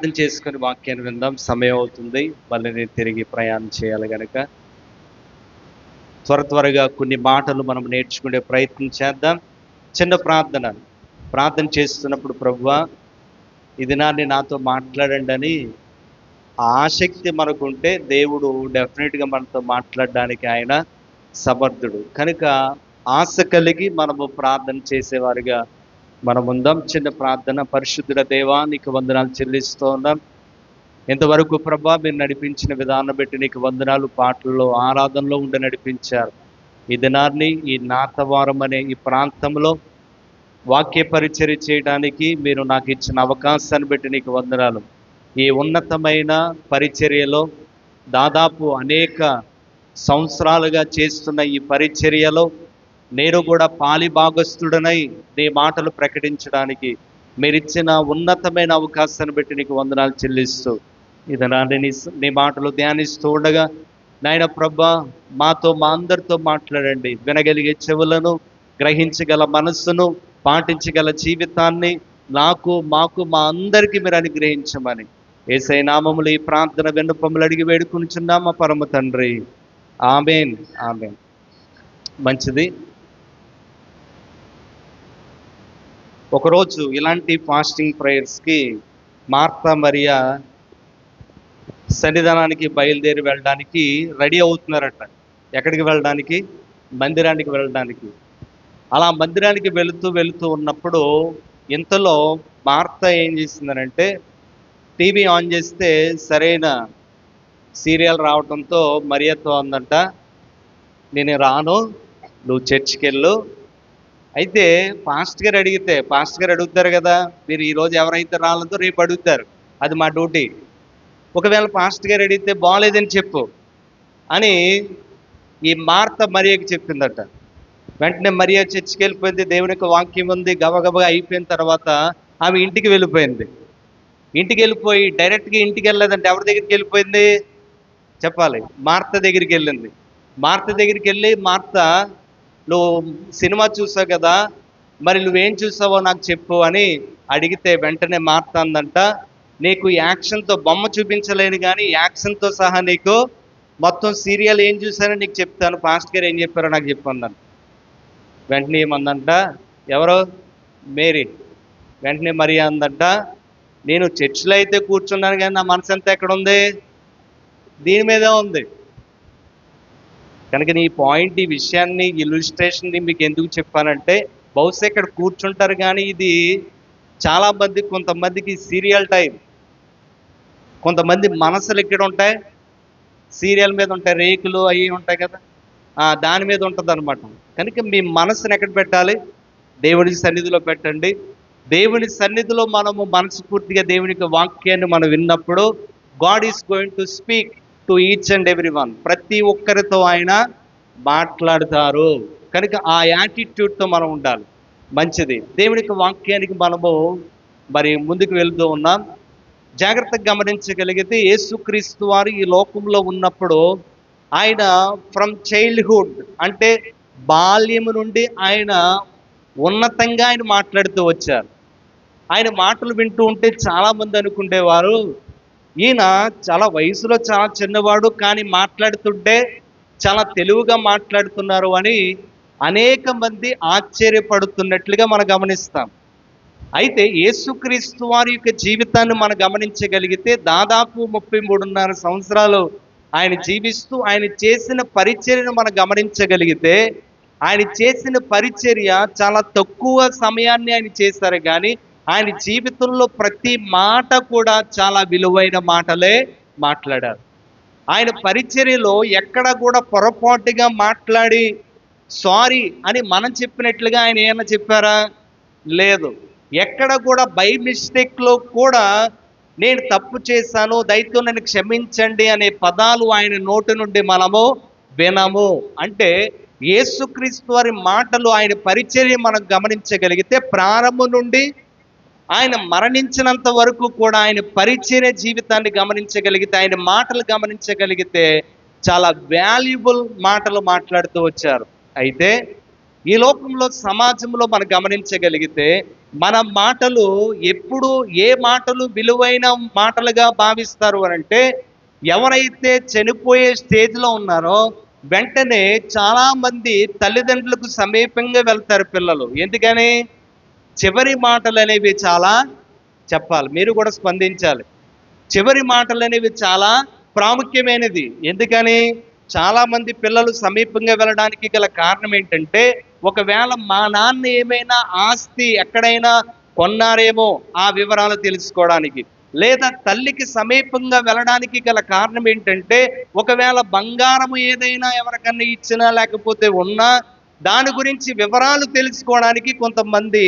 ప్రార్థన చేసుకుని వాక్యాన్ని విందాం. సమయం అవుతుంది, మళ్ళీ నేను తిరిగి ప్రయాణం చేయాలి కనుక త్వరగా కొన్ని మాటలు మనం నేర్చుకునే ప్రయత్నం చేద్దాం. చిన్న ప్రార్థన చేస్తున్నప్పుడు ప్రభువా ఈ దినాన్ని నాతో మాట్లాడండి అని ఆసక్తి మనకుంటే దేవుడు డెఫినెట్గా మనతో మాట్లాడడానికి ఆయన సమర్థుడు. కనుక ఆశ కలిగి మనము ప్రార్థన చేసేవారిగా మనం ఉందాం. చిన్న ప్రార్థన. పరిశుద్ధుల దేవా, నీకు వందనాలు చెల్లిస్తూ ఉన్నాం. ఇంతవరకు ప్రభా మీరు నడిపించిన విధానం బట్టి నీకు వందనాలు. పాటల్లో, ఆరాధనలో ఉండి నడిపించారు. ఈ దినాన్ని ఈ నాతవారం అనే ఈ ప్రాంతంలో వాక్య పరిచర్య చేయడానికి మీరు నాకు ఇచ్చిన అవకాశాన్ని బట్టి నీకు వందనాలు. ఈ ఉన్నతమైన పరిచర్యలో దాదాపు అనేక సంవత్సరాలుగా చేస్తున్న ఈ పరిచర్యలో నేను కూడా పాలి భాగస్థుడనై నీ మాటలు ప్రకటించడానికి మీరిచ్చిన ఉన్నతమైన అవకాశాన్ని బట్టి నీకు వందనాలు చెల్లిస్తూ ఇదనాన్ని నీ మాటలు ధ్యానిస్తూ ఉండగా నాయన ప్రభా మాతో మా అందరితో మాట్లాడండి. వినగలిగే చెవులను, గ్రహించగల మనస్సును, పాటించగల జీవితాన్ని మాకు మా అందరికీ మీరు అనుగ్రహించమని యేసయ్య నామములో ఈ ప్రార్థన విన్నపములు అడిగి వేడుకొనుచున్నాం మా పరమ తండ్రి. ఆమేన్, ఆమేన్. మంచిది. ఒకరోజు ఇలాంటి ఫాస్టింగ్ ప్రేయర్స్కి మార్తా మరియా సన్నిధానానికి బయలుదేరి వెళ్ళడానికి రెడీ అవుతున్నారట. ఎక్కడికి వెళ్ళడానికి? మందిరానికి వెళ్ళడానికి. అలా మందిరానికి వెళుతూ ఉన్నప్పుడు ఇంతలో మార్తా ఏం చేసిందనంటే టీవీ ఆన్ చేస్తే సరైన సీరియల్ రావడంతో మరియాతో అందంట, నేను రాను, నువ్వు చర్చికి వెళ్ళు. అయితే పాస్టర్ గారు అడుగుతారు కదా, మీరు ఈరోజు ఎవరైతే రాలేదో రేపు అడుగుతారు, అది మా డ్యూటీ. ఒకవేళ పాస్టర్ గారు అడిగితే బాగలేదని చెప్పు అని ఈ మార్త మరియకి చెప్పిందట. వెంటనే మరియా చర్చికి వెళ్ళిపోయింది. దేవుని యొక్క వాక్యం ఉంది. గబగబగా అయిపోయిన తర్వాత ఆమె ఇంటికి వెళ్ళిపోయింది. ఇంటికి వెళ్ళిపోయి డైరెక్ట్గా ఇంటికి వెళ్ళలేదంటే ఎవరి దగ్గరికి వెళ్ళిపోయింది చెప్పాలి? మార్త దగ్గరికి వెళ్ళింది. మార్త దగ్గరికి వెళ్ళి, మార్త నువ్వు సినిమా చూసావు కదా, మరి నువ్వేం చూసావో నాకు చెప్పు అని అడిగితే వెంటనే మార్త అందంట, నీకు యాక్షన్తో బొమ్మ చూపించలేను కానీ యాక్షన్తో సహా నీకు మొత్తం సీరియల్ ఏం చూసానో నీకు చెప్తాను, పాస్టర్ గారు ఏం చెప్పారో నాకు చెప్పందని. వెంటనే ఏమందంట, ఎవరో మేరీ. వెంటనే మరియా అందంట, నేను చర్చిలో అయితే కూర్చున్నాను కానీ నా మనసు అంతా ఎక్కడ ఉంది? దీని మీదే ఉంది. కనుక నీ పాయింట్, ఈ విషయాన్ని, ఇల్లుస్ట్రేషన్ని మీకు ఎందుకు చెప్పానంటే బహుశా ఇక్కడ కూర్చుంటారు కానీ ఇది చాలామంది, కొంతమందికి సీరియల్ టైం, కొంతమంది మనసులు ఎక్కడ ఉంటాయి? సీరియల్ మీద ఉంటాయి, రేకులు అవి ఉంటాయి కదా, దాని మీద ఉంటుంది అనమాట. కనుక మీ మనసుని ఎక్కడ పెట్టాలి? దేవుని సన్నిధిలో పెట్టండి. దేవుని సన్నిధిలో మనము మనస్ఫూర్తిగా దేవునికి వాక్యాన్ని మనం విన్నప్పుడు God is going to speak to each and every one. ప్రతి ఒక్కరితో ఆయన మాట్లాడతారు. కనుక ఆ యాటిట్యూడ్తో మనం ఉండాలి. మంచిది. దేవునికి వాక్యానికి మనము మరి ముందుకు వెళ్తూ ఉన్నాం. జాగ్రత్తగా గమనించగలిగితే యేసుక్రీస్తు వారు ఈ లోకంలో ఉన్నప్పుడు ఆయన ఫ్రమ్ చైల్డ్హుడ్ అంటే బాల్యము నుండి ఆయన ఉన్నతంగా ఆయన మాట్లాడుతూ వచ్చారు. ఆయన మాటలు వింటూ ఉంటే చాలామంది అనుకునేవారు ఈయన చాలా వయసులో చాలా చిన్నవాడు కానీ మాట్లాడుతుంటే చాలా తెలివిగా మాట్లాడుతున్నారు అని అనేక మంది ఆశ్చర్యపడుతున్నట్లుగా మనం గమనిస్తాం. అయితే యేసుక్రీస్తు వారి యొక్క జీవితాన్ని మనం గమనించగలిగితే దాదాపు 33.5 సంవత్సరాలు ఆయన జీవిస్తూ ఆయన చేసిన పరిచర్యను మనం గమనించగలిగితే ఆయన చేసిన పరిచర్య చాలా తక్కువ సమయాన్ని ఆయన చేశారు కానీ ఆయన జీవితంలో ప్రతి మాట కూడా చాలా విలువైన మాటలే మాట్లాడారు. ఆయన పరిచర్యలో ఎక్కడ కూడా పొరపాటుగా మాట్లాడి సారీ అని మనం చెప్పినట్లుగా ఆయన ఏమైనా చెప్పారా? లేదు. ఎక్కడ కూడా బై మిస్టేక్లో కూడా నేను తప్పు చేశాను, దయతో నన్ను క్షమించండి అనే పదాలు ఆయన నోటి నుండి మనము వినము. అంటే యేసుక్రీస్తు వారి మాటలు, ఆయన పరిచర్య మనం గమనించగలిగితే ప్రారంభం నుండి ఆయన మరణించినంత వరకు కూడా ఆయన పరిచర్య జీవితాన్ని గమనించగలిగితే, ఆయన మాటలు గమనించగలిగితే చాలా వాల్యుబుల్ మాటలు మాట్లాడుతూ వచ్చారు. అయితే ఈ లోకంలో సమాజంలో మనం గమనించగలిగితే మన మాటలు ఎప్పుడు ఏ మాటలు విలువైన మాటలుగా భావిస్తారు అని అంటే, ఎవరైతే చనిపోయే స్టేజ్లో ఉన్నారో వెంటనే చాలామంది తల్లిదండ్రులకు సమీపంగా వెళ్తారు పిల్లలు. ఎందుకని? చివరి మాటలు అనేవి చాలా చెప్పాలి. మీరు కూడా స్పందించాలి. చివరి మాటలు అనేవి చాలా ప్రాముఖ్యమైనది. ఎందుకని? చాలామంది పిల్లలు సమీపంగా వెళ్ళడానికి గల కారణం ఏంటంటే, ఒకవేళ మా నాన్న ఏమైనా ఆస్తి ఎక్కడైనా కొన్నారేమో ఆ వివరాలు తెలుసుకోవడానికి, లేదా తల్లికి సమీపంగా వెళ్ళడానికి గల కారణం ఏంటంటే, ఒకవేళ బంగారం ఏదైనా ఎవరికన్నా ఇచ్చినా లేకపోతే ఉన్నా దాని గురించి వివరాలు తెలుసుకోవడానికి కొంతమంది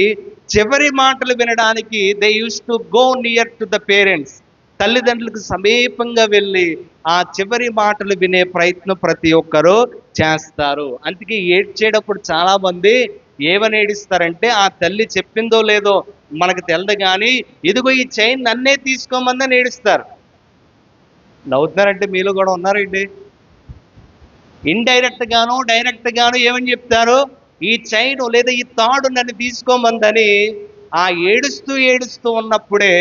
చివరి మాటలు వినడానికి they use to go near to the parents. తల్లిదండ్రులకు సమీపంగా వెళ్ళి ఆ చివరి మాటలు వినే ప్రయత్నం ప్రతి ఒక్కరూ చేస్తారు. అందుకే ఏడ్చేటప్పుడు చాలామంది ఏమని ఏడుస్తారంటే, ఆ తల్లి చెప్పిందో లేదో మనకు తెలదు కానీ ఇదిగో ఈ చైన్ నన్నే తీసుకోమందని ఏడుస్తారు. నవ్వుతున్నారంటే మీలో కూడా ఉన్నారండి. ఇండైరెక్ట్ గాను డైరెక్ట్ గాను ఏమని చెప్తారు, ఈ చైన్ లేదా ఈ తాడు నన్ను తీసుకోమందని ఆ ఏడుస్తూ ఏడుస్తూ ఉన్నప్పుడే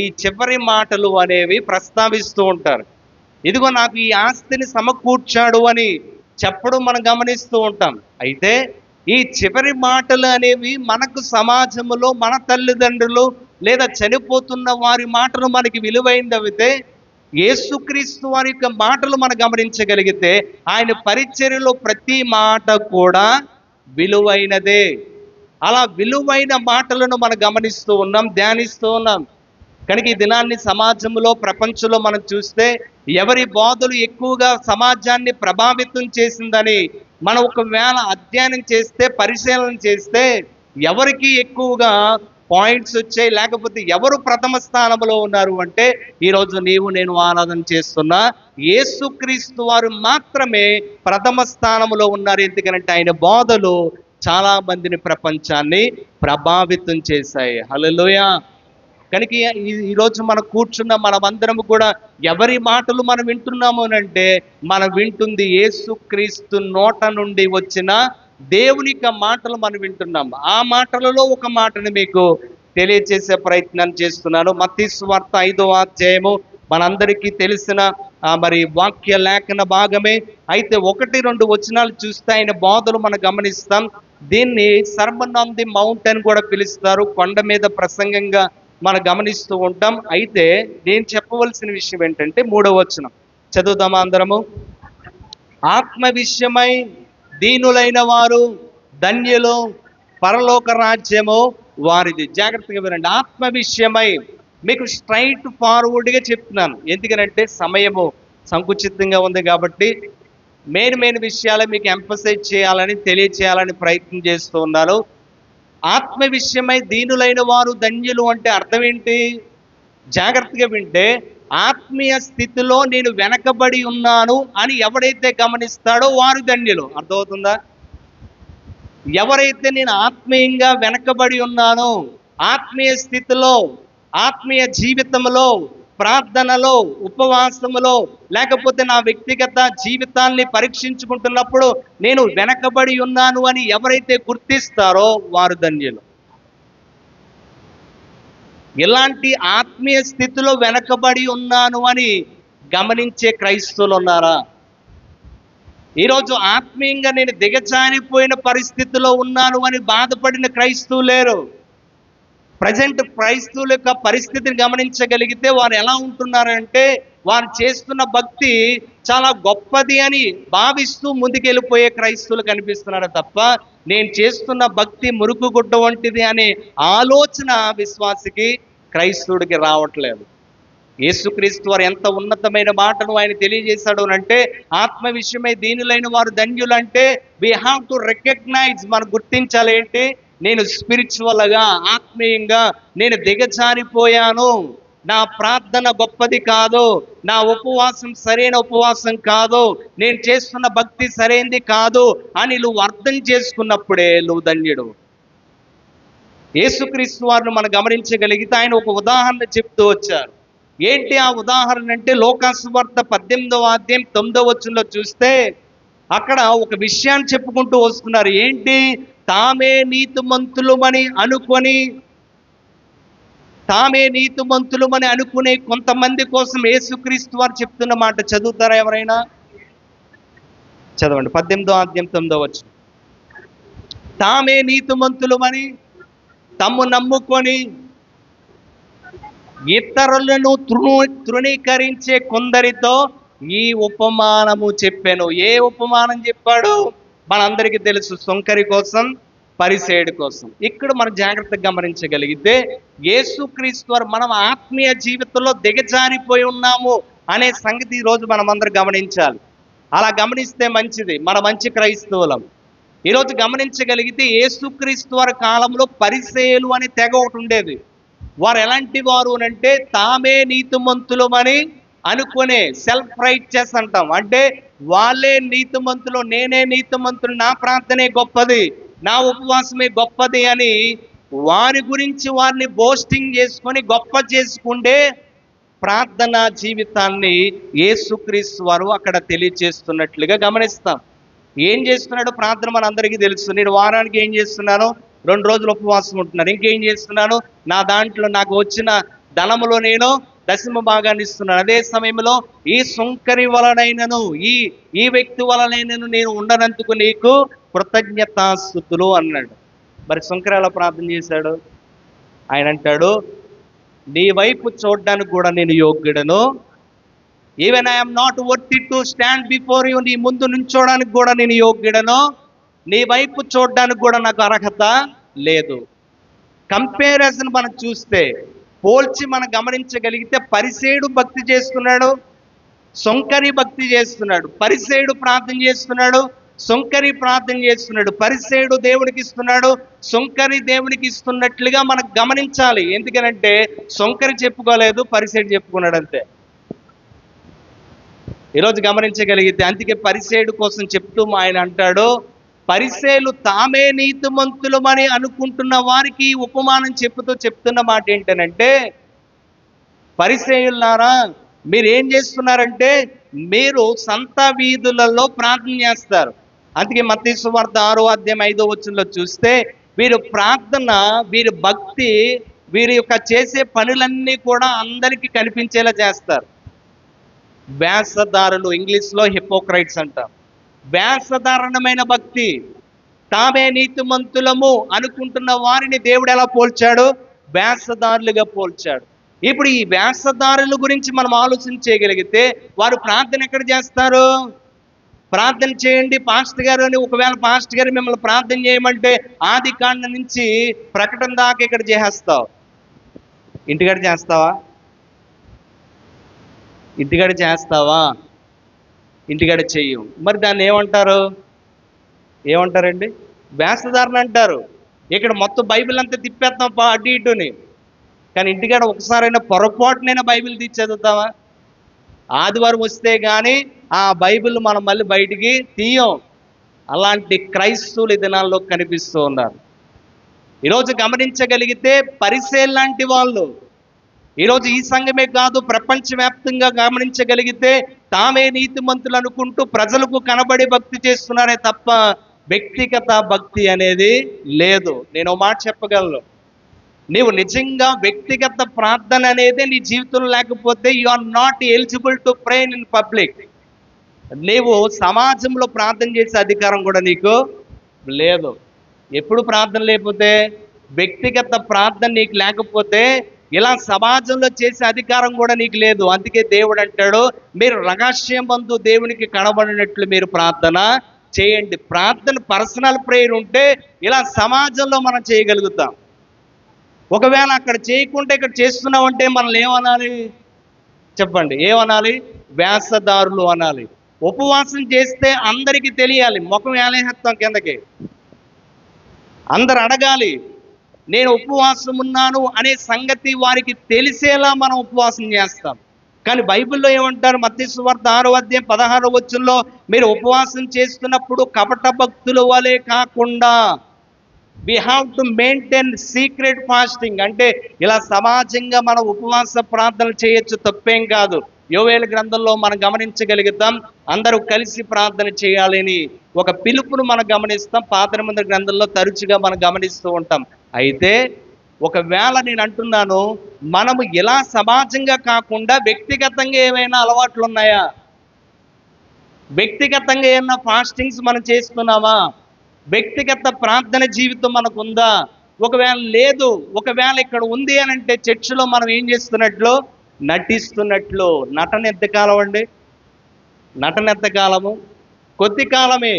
ఈ చివరి మాటలు అనేవి ప్రస్తావిస్తూ ఉంటారు. ఇదిగో నాకు ఈ ఆస్తిని సమకూర్చాడు అని చెప్పడం మనం గమనిస్తూ ఉంటాం. అయితే ఈ చివరి మాటలు అనేవి మనకు సమాజంలో మన తల్లిదండ్రులు లేదా చనిపోతున్న వారి మాటలు మనకి విలువైనదైతే, యేసుక్రీస్తు వారి యొక్క మాటలు మనం గమనించగలిగితే ఆయన పరిచర్యలో ప్రతి మాట కూడా విలువైనదే. అలా విలువైన మాటలను మనం గమనిస్తూ ఉన్నాం, ధ్యానిస్తూ ఉన్నాం. కనుక ఈ దినాన్ని సమాజంలో ప్రపంచంలో మనం చూస్తే ఎవరి బోధలు ఎక్కువగా సమాజాన్ని ప్రభావితం చేసిందని మనం ఒకవేళ అధ్యయనం చేస్తే, పరిశీలన చేస్తే ఎవరికి ఎక్కువగా పాయింట్స్ వచ్చాయి, లేకపోతే ఎవరు ప్రథమ స్థానంలో ఉన్నారు అంటే, ఈరోజు నీవు నేను ఆరాధన చేస్తున్న యేసుక్రీస్తు వారు మాత్రమే ప్రథమ స్థానంలో ఉన్నారు. ఎందుకంటే ఆయన బోధలు చాలా మందిని ప్రపంచాన్ని ప్రభావితం చేశాయి. హల్లెలూయా. కనుక ఈరోజు మనం కూర్చున్న మనమందరం కూడా ఎవరి మాటలు మనం వింటున్నాము అంటే, మనం వింటుంది యేసుక్రీస్తు నోట నుండి వచ్చిన దేవుని యొక్క మాటలు మనం వింటున్నాం. ఆ మాటలలో ఒక మాటను మీకు తెలియజేసే ప్రయత్నం చేస్తున్నాను. మత్తయి సువార్త 5వ అధ్యాయము మనందరికీ తెలిసిన మరి వాక్య లేఖన భాగమే. అయితే 1-2 వచనాలు చూస్తే ఆయన బోధలు మనం గమనిస్తాం. దీన్ని సర్మన్ ఆన్ ది మౌంట్ అని కూడా పిలుస్తారు. కొండ మీద ప్రసంగంగా మనం గమనిస్తూ ఉంటాం. అయితే నేను చెప్పవలసిన విషయం ఏంటంటే 3వ వచనం చదువుదామా అందరము. ఆత్మ విషయమై దీనులైన వారు ధన్యులు, పరలోక రాజ్యము వారిది. జాగ్రత్తగా వినండి. ఆత్మ విషయమై మీకు స్ట్రైట్ ఫార్వర్డ్గా చెప్తున్నాను. ఎందుకనంటే సమయము సంకుచితంగా ఉంది కాబట్టి మెయిన్ విషయాలే మీకు ఎంఫసైజ్ చేయాలని, తెలియచేయాలని ప్రయత్నం చేస్తూ ఉన్నాను. ఆత్మ విషయమై దీనులైన వారు ధన్యులు అంటే అర్థం ఏంటి? జాగ్రత్తగా వింటే, ఆత్మీయ స్థితిలో నేను వెనకబడి ఉన్నాను అని ఎవరైతే గమనిస్తాడో వారు ధన్యులు. అర్థమవుతుందా? ఎవరైతే నేను ఆత్మీయంగా వెనకబడి ఉన్నానో, ఆత్మీయ స్థితిలో, ఆత్మీయ జీవితంలో, ప్రార్థనలో, ఉపవాసములో, లేకపోతే నా వ్యక్తిగత జీవితాన్ని పరీక్షించుకుంటున్నప్పుడు నేను వెనకబడి ఉన్నాను అని ఎవరైతే గుర్తిస్తారో వారు ధన్యులు. ఇలాంటి ఆత్మీయ స్థితిలో వెనకబడి ఉన్నాను అని గమనించే క్రైస్తవులు ఉన్నారా? ఈరోజు ఆత్మీయంగా నేను దిగజారిపోయిన పరిస్థితిలో ఉన్నాను అని బాధపడిన క్రైస్తవులు లేరు. ప్రజెంట్ క్రైస్తవుల యొక్క పరిస్థితిని గమనించగలిగితే వారు ఎలా ఉంటున్నారంటే, వారు చేస్తున్న భక్తి చాలా గొప్పది అని భావిస్తూ ముందుకెళ్ళిపోయే క్రైస్తవులు కనిపిస్తున్నారు తప్ప, నేను చేస్తున్న భక్తి మురుకు గుడ్డ వంటిది అనే ఆలోచన విశ్వాసికి, క్రైస్తవుడికి రావట్లేదు. యేసుక్రీస్తు వారు ఎంత ఉన్నతమైన మాటను ఆయన తెలియజేశాడు అంటే, ఆత్మ విషయమై దీనులైన వారు ధన్యులు అంటే వీ హ్యావ్ టు రికగ్నైజ్, మనం గుర్తించాలి ఏంటి? నేను స్పిరిచువల్గా, ఆత్మీయంగా నేను దిగజారిపోయాను, నా ప్రార్థన గొప్పది కాదు, నా ఉపవాసం సరైన ఉపవాసం కాదు, నేను చేస్తున్న భక్తి సరైనది కాదు అని నువ్వు అర్థం చేసుకున్నప్పుడే నువ్వు ధన్యుడు. యేసుక్రీస్తు వారిని మనం గమనించగలిగితే ఆయన ఒక ఉదాహరణ చెప్తూ వచ్చారు. ఏంటి ఆ ఉదాహరణ అంటే, లోకాసు వార్త 18వ అధ్యాయం 9వ వచనంలో చూస్తే, అక్కడ ఒక విషయాన్ని చెప్పుకుంటూ వస్తున్నారు. ఏంటి? తామే నీతిమంతులమని అనుకొని, తామే నీతిమంతులమని అనుకునే కొంతమంది కోసం యేసుక్రీస్తు వారు చెప్తున్న మాట చదువుతారా ఎవరైనా? చదవండి. 18వ అధ్యాయం 9వ వచనం. తామే నీతిమంతులమని తమ్ము నమ్ముకొని ఇతరులను తృణీకరించే కొందరితో ఈ ఉపమానము చెప్పాను. ఏ ఉపమానం చెప్పాడు? మనందరికీ తెలుసు, సుంకరి కోసం, పరిసేయుడి కోసం. ఇక్కడ మనం జాగ్రత్తగా గమనించగలిగితే యేసుక్రీస్తు వారు మనం ఆత్మీయ జీవితంలో దిగజారిపోయి ఉన్నాము అనే సంగతి ఈరోజు మనం అందరం గమనించాలి. అలా గమనిస్తే మంచిది, మన మంచి క్రైస్తవులం. ఈరోజు గమనించగలిగితే యేసుక్రీస్తు వారి కాలంలో పరిసేయులు అనే తెగ ఒకటి ఉండేది. వారు ఎలాంటి వారు అంటే తామే నీతిమంతులమని అనుకునే సెల్ఫ్ రైట్‌చెస్ అంటాం. అంటే వాళ్ళే నీతిమంతులు, నేనే నీతిమంతులు, నా ప్రార్థనే గొప్పది, నా ఉపవాసమే గొప్పది అని వారి గురించి వారిని బోస్టింగ్ చేసుకొని గొప్ప చేసుకుంటే ప్రార్థనా జీవితాన్ని యేసుక్రీస్తు వారు అక్కడ తెలియజేస్తున్నట్లుగా గమనిస్తాం. ఏం చేస్తున్నాడు ప్రార్థన మనందరికీ తెలుసు. నేను వారానికి ఏం చేస్తున్నాను? 2 రోజులు ఉపవాసం ఉంటున్నాను. ఇంకేం చేస్తున్నాను? నా దాంట్లో నాకు వచ్చిన ధనములో నేను దశమ భాగాన్ని ఇస్తున్నాను. అదే సమయంలో ఈ సుంకరి వలనైనను ఈ వ్యక్తి వలనైనను నేను ఉండనందుకు నీకు కృతజ్ఞతాస్తుతులు అన్నాడు. మరి సుంకరి ఎలా ప్రార్థన చేశాడు? ఆయన అంటాడు, నీ వైపు చూడడానికి కూడా నేను యోగ్యుడను, even I'm not worthy to stand before you, నీ ముందు నుంచోడానికి కూడా నేను యోగ్యుడను, నీ వైపు చూడడానికి కూడా నాకు అర్హత లేదు. కంపారిజన్ మనం చూస్తే, పోల్చి మనం గమనించగలిగితే పరిసేయుడు భక్తి చేస్తున్నాడు, సుంకరి భక్తి చేస్తున్నాడు. పరిసేయుడు ప్రార్థన చేస్తున్నాడు, సుంకరి ప్రార్థన చేస్తున్నాడు. పరిసేయుడు దేవుడికి ఇస్తున్నాడు, సుంకరి దేవుడికి ఇస్తున్నట్లుగా మనం గమనించాలి. ఎందుకనంటే సుంకరి చెప్పుకోలేదు, పరిసేయుడు చెప్పుకున్నాడు అంతే. ఈరోజు గమనించగలిగితే అందుకే పరిసేయుడు కోసం చెప్తూ ఆయన అంటాడు, పరిసేయులు తామే నీతిమంతులమని అనుకుంటున్న వారికి ఉపమానం చెప్తున్న మాట ఏంటనంటే, పరిసేయులారా మీరు ఏం చేస్తున్నారంటే మీరు సంత వీధులలో ప్రార్థన చేస్తారు. అందుకే మత్తయి సువార్త 6వ అధ్యాయం 5వ వచనంలో చూస్తే వీరు ప్రార్థన, వీరి భక్తి, వీరి యొక్క చేసే పనులన్నీ కూడా అందరికీ కనిపించేలా చేస్తారు. వేషధారులు, ఇంగ్లీష్లో హిపోక్రైట్స్ అంటారు. వేషధారణమైన భక్తి. తామే నీతిమంతులము అనుకుంటున్న వారిని దేవుడు ఎలా పోల్చాడు? వేషధారులుగా పోల్చాడు. ఇప్పుడు ఈ వేషధారుల గురించి మనం ఆలోచన చేయగలిగితే వారు ప్రార్థన ఎక్కడ చేస్తారు? ప్రార్థన చేయండి పాస్టర్ గారు అని, ఒకవేళ పాస్టర్ గారు మిమ్మల్ని ప్రార్థన చేయమంటే ఆది కాండ నుంచి ప్రకటన దాకా ఇక్కడ చేసేస్తావు. ఇంటికాడ చేస్తావా? ఇంటికాడ చేస్తావా? ఇంటికాడ చెయ్యం. మరి దాన్ని ఏమంటారండి? వేషధారణ అంటారు. ఇక్కడ మొత్తం బైబిల్ అంతా తిప్పేస్తాం అటు ఇటుని. కానీ ఇంటికాడ ఒకసారైనా పొరపాటునైనా బైబిల్ తీసి చదువుతావా? ఆదివారం వస్తే కానీ ఆ బైబిల్ మనం మళ్ళీ బయటికి తీయం. అలాంటి క్రైస్తవులు ఈ దినాల్లో కనిపిస్తూ ఉన్నారు. ఈరోజు గమనించగలిగితే పరిసేయులు లాంటి వాళ్ళు ఈరోజు ఈ సంఘమే కాదు ప్రపంచవ్యాప్తంగా గమనించగలిగితే తామే నీతిమంతులు అనుకుంటూ ప్రజలకు కనబడి భక్తి చేస్తున్నారే తప్ప వ్యక్తిగత భక్తి అనేది లేదు. నేను మాట చెప్పగలను, నీవు నిజంగా వ్యక్తిగత ప్రార్థన అనేది నీ జీవితంలో లేకపోతే you are not eligible to pray in public. నీవు సమాజంలో ప్రార్థన చేసే అధికారం కూడా నీకు లేదు. ఎప్పుడు ప్రార్థన లేకపోతే, వ్యక్తిగత ప్రార్థన నీకు లేకపోతే ఇలా సమాజంలో చేసే అధికారం కూడా నీకు లేదు. అందుకే దేవుడు అంటాడు, మీరు రహస్యమందు దేవునికి కనబడినట్లు మీరు ప్రార్థన చేయండి. ప్రార్థన పర్సనల్ ప్రేయర్ ఉంటే ఇలా సమాజంలో మనం చేయగలుగుతాం. ఒకవేళ అక్కడ చేయకుంటే ఇక్కడ చేస్తున్నామంటే మనల్ని ఏమనాలి చెప్పండి? ఏమనాలి? వేషధారులు అనాలి. ఉపవాసం చేస్తే అందరికీ తెలియాలి, ముఖం ఏలేహత్వం కిందకి అందరు అడగాలి, నేను ఉపవాసం ఉన్నాను అనే సంగతి వారికి తెలిసేలా మనం ఉపవాసం చేస్తాం. కానీ బైబిల్లో ఏమంటారు? మత్తయి సువార్త 6వ అధ్యాయం 16వ వచనంలో మీరు ఉపవాసం చేస్తున్నప్పుడు కపట భక్తుల వలె కాకుండా we have to maintain secret fasting. అంటే ఇలా సమాజంగా మనం ఉపవాస ప్రార్థనలు చేయొచ్చు, తప్పేం కాదు. యోవేలు గ్రంథంలో మనం గమనించగలుగుతాం. అందరూ కలిసి ప్రార్థన చేయాలని ఒక పిలుపును మనం గమనిస్తాం. పాత నిబంధన గ్రంథంలో తరచుగా మనం గమనిస్తూ ఉంటాం. అయితే ఒకవేళ నేను అంటున్నాను, మనము ఇలా సమాజంగా కాకుండా వ్యక్తిగతంగా ఏమైనా అలవాట్లు ఉన్నాయా? వ్యక్తిగతంగా ఏమైనా ఫాస్టింగ్స్ మనం చేస్తున్నామా? వ్యక్తిగత ప్రార్థన జీవితం మనకు ఉందా? ఒకవేళ లేదు, ఒకవేళ ఇక్కడ ఉంది అని అంటే చర్చిలో మనం ఏం చేస్తున్నట్లు? నటిస్తున్నట్లు. నటన ఎంతకాలం అండి? నటన ఎంతకాలము? కొద్ది కాలమే.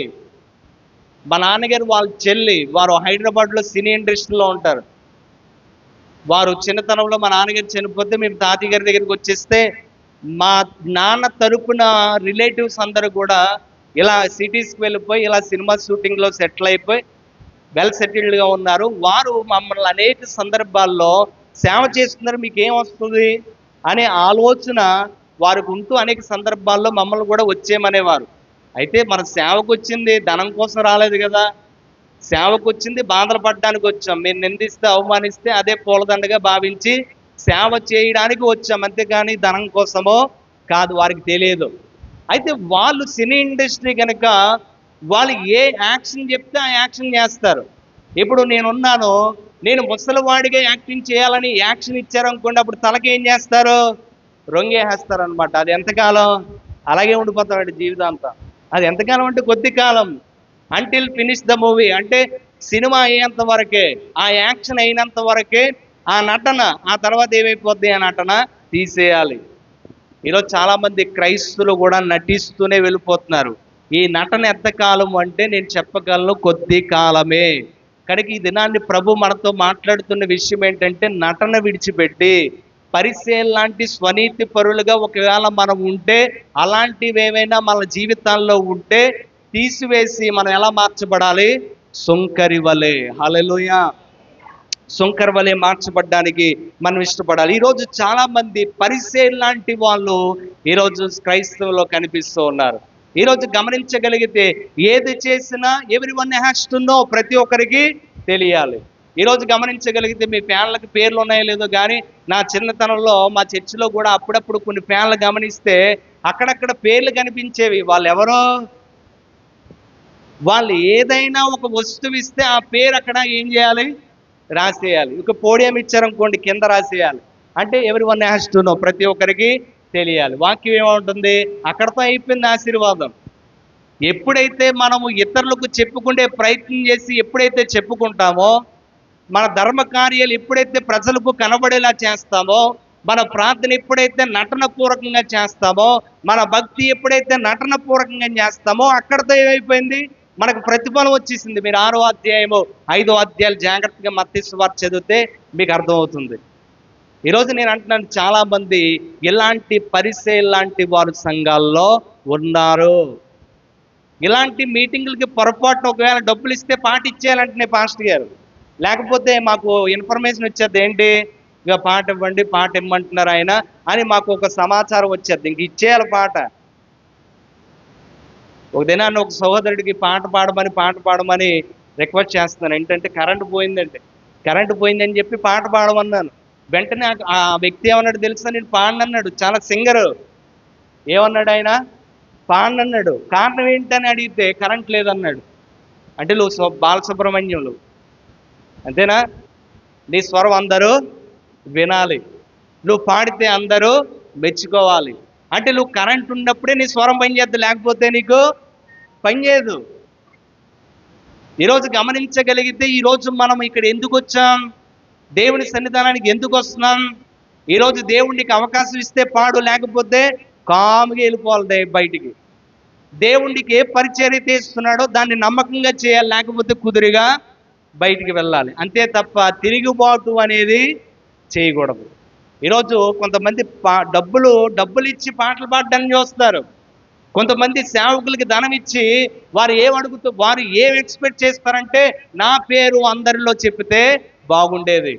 మా నాన్నగారు వాళ్ళ చెల్లి, వారు హైదరాబాద్లో సినీ ఇండస్ట్రీలో ఉంటారు. వారు చిన్నతనంలో మా నాన్నగారు చనిపోతే మేము తాతయ్య గారి దగ్గరికి వచ్చేస్తే మా నాన్న తరపున రిలేటివ్స్ అందరూ కూడా ఇలా సిటీస్కి వెళ్ళిపోయి ఇలా సినిమా షూటింగ్లో సెటిల్ అయిపోయి వెల్ సెటిల్డ్గా ఉన్నారు. వారు మమ్మల్ని అనేక సందర్భాల్లో సేవ చేస్తున్నారు, మీకేం వస్తుంది అనే ఆలోచన వారికి ఉంటూ అనేక సందర్భాల్లో మమ్మల్ని కూడా వచ్చేయమనేవారు. అయితే మన సేవకు వచ్చింది ధనం కోసం రాలేదు కదా, సేవకు వచ్చింది బాధలు పడడానికి వచ్చాం. మీరు నిందిస్తే అవమానిస్తే అదే పూలదండగా భావించి సేవ చేయడానికి వచ్చాం, అంతేగాని ధనం కోసమో కాదు. వారికి తెలియదు. అయితే వాళ్ళు సినీ ఇండస్ట్రీ కనుక వాళ్ళు ఏ యాక్షన్ చెప్తే ఆ యాక్షన్ చేస్తారు. ఇప్పుడు నేనున్నాను, నేను ముసలివాడిగా యాక్టింగ్ చేయాలని యాక్షన్ ఇచ్చారనుకోండి, అప్పుడు తలకి ఏం చేస్తారు? రొంగేసేస్తారు అనమాట. అది ఎంతకాలం అలాగే ఉండిపోతాడు జీవితాంతం. అది ఎంతకాలం అంటే కొద్ది కాలం. అంటిల్ ఫినిష్ ద మూవీ, అంటే సినిమా అయ్యేంత వరకే, ఆ యాక్షన్ అయినంత వరకే ఆ నటన. ఆ తర్వాత ఏమైపోద్ది? ఆ నటన తీసేయాలి. ఈరోజు చాలామంది క్రైస్తువులు కూడా నటిస్తూనే వెళ్ళిపోతున్నారు. ఈ నటన ఎంతకాలం అంటే నేను చెప్పగలను, కొద్ది కాలమే. కనుక ఈ దినాన్ని ప్రభు మనతో మాట్లాడుతున్న విషయం ఏంటంటే, నటన విడిచిపెట్టి పరిచయం లాంటి స్వనీతి పరులుగా ఒకవేళ మనం ఉంటే, అలాంటివి ఏమైనా మన జీవితాల్లో ఉంటే తీసివేసి మనం ఎలా మార్చబడాలి? సుంకరి వలె. హల్లెలూయా. సుంకరి వలె మార్చబడ్డానికి మనం ఇష్టపడాలి. ఈరోజు చాలామంది పరిచయం లాంటి వాళ్ళు ఈరోజు క్రైస్తవులో కనిపిస్తూ ఉన్నారు. ఈరోజు గమనించగలిగితే ఏది చేసినా ఎవ్రీవన్ హ్యాస్ టు నో, ప్రతి ఒక్కరికి తెలియాలి. ఈరోజు గమనించగలిగితే మీ ఫ్యాన్లకు పేర్లు ఉన్నాయో లేదో కానీ, నా చిన్నతనంలో మా చర్చిలో కూడా అప్పుడప్పుడు కొన్ని ఫ్యాన్లు గమనిస్తే అక్కడక్కడ పేర్లు కనిపించేవి. వాళ్ళు ఏదైనా ఒక వస్తువు ఇస్తే ఆ పేరు అక్కడ ఏం చేయాలి? రాసేయాలి. ఇక పోడియం ఇచ్చారనుకోండి, కింద రాసేయాలి. అంటే ఎవ్రీవన్ హ్యాస్ టు నో, ప్రతి ఒక్కరికి తెలియాలి. వాక్యం ఏమవుతుంది? అక్కడతో అయిపోయింది ఆశీర్వాదం. ఎప్పుడైతే మనము ఇతరులకు చెప్పుకునే ప్రయత్నం చేసి ఎప్పుడైతే చెప్పుకుంటామో, మన ధర్మ కార్యాలు ఎప్పుడైతే ప్రజలకు కనబడేలా చేస్తామో, మన ప్రార్థన ఎప్పుడైతే నటన పూర్వకంగా చేస్తామో, మన భక్తి ఎప్పుడైతే నటన పూర్వకంగా చేస్తామో, అక్కడితో ఏమైపోయింది? మనకు ప్రతిఫలం వచ్చేసింది. మీరు 6వ అధ్యాయము 5వ అధ్యాయాలు జాగ్రత్తగా మత్తయి సువార్త చదివితే మీకు అర్థమవుతుంది. ఈరోజు నేను అంటున్నాను, చాలామంది ఇలాంటి పరిచయం లాంటి వారు సంఘాల్లో ఉన్నారు. ఇలాంటి మీటింగులకి పొరపాటున ఒకవేళ డబ్బులు ఇస్తే పాట ఇచ్చేయాలంటే పాస్టర్ గారు, లేకపోతే మాకు ఇన్ఫర్మేషన్ వచ్చేది ఏంటి, ఇక పాట ఇవ్వండి, పాట ఇమ్మంటున్నారు ఆయన అని మాకు ఒక సమాచారం వచ్చేది, ఇంక ఇచ్చేయాలి పాట. ఒక దినాన్ని ఒక సహోదరుడికి పాట పాడమని రిక్వెస్ట్ చేస్తున్నాను. ఏంటంటే కరెంటు పోయిందని చెప్పి పాట పాడమన్నాను. వెంటనే ఆ వ్యక్తి ఏమన్నాడు తెలుసా? నేను పాడనన్నాడు. చాలా సింగరు. ఏమన్నాడు ఆయన? పాడనన్నాడు. కారణం ఏంటని అడిగితే కరెంట్ లేదన్నాడు. అంటే నువ్వు బాలసుబ్రహ్మణ్యులు అంతేనా? నీ స్వరం అందరూ వినాలి, నువ్వు పాడితే అందరూ మెచ్చుకోవాలి. అంటే నువ్వు కరెంట్ ఉన్నప్పుడే నీ స్వరం పనిచేద్దు, లేకపోతే నీకు పనిచేయదు. ఈరోజు గమనించగలిగితే ఈరోజు మనం ఇక్కడ ఎందుకు వచ్చాం? దేవుని సన్నిధానానికి ఎందుకు వస్తున్నాం? ఈరోజు దేవుడికి అవకాశం ఇస్తే పాడు, లేకపోతే కాముగా వెళ్ళిపోవాలి బయటికి. దేవుడికి ఏ పరిచర్య చేస్తున్నాడో దాన్ని నమ్మకంగా చేయాలి, లేకపోతే కుదురుగా బయటికి వెళ్ళాలి. అంతే తప్ప తిరుగుబాటు అనేది చేయకూడదు. ఈరోజు కొంతమంది డబ్బులు ఇచ్చి పాటలు పాడడానికి చూస్తారు. కొంతమంది సేవకులకి ధనం ఇచ్చి వారు ఏం ఎక్స్పెక్ట్ చేస్తారంటే, నా పేరు అందరిలో చెప్పితే బాగుండేది.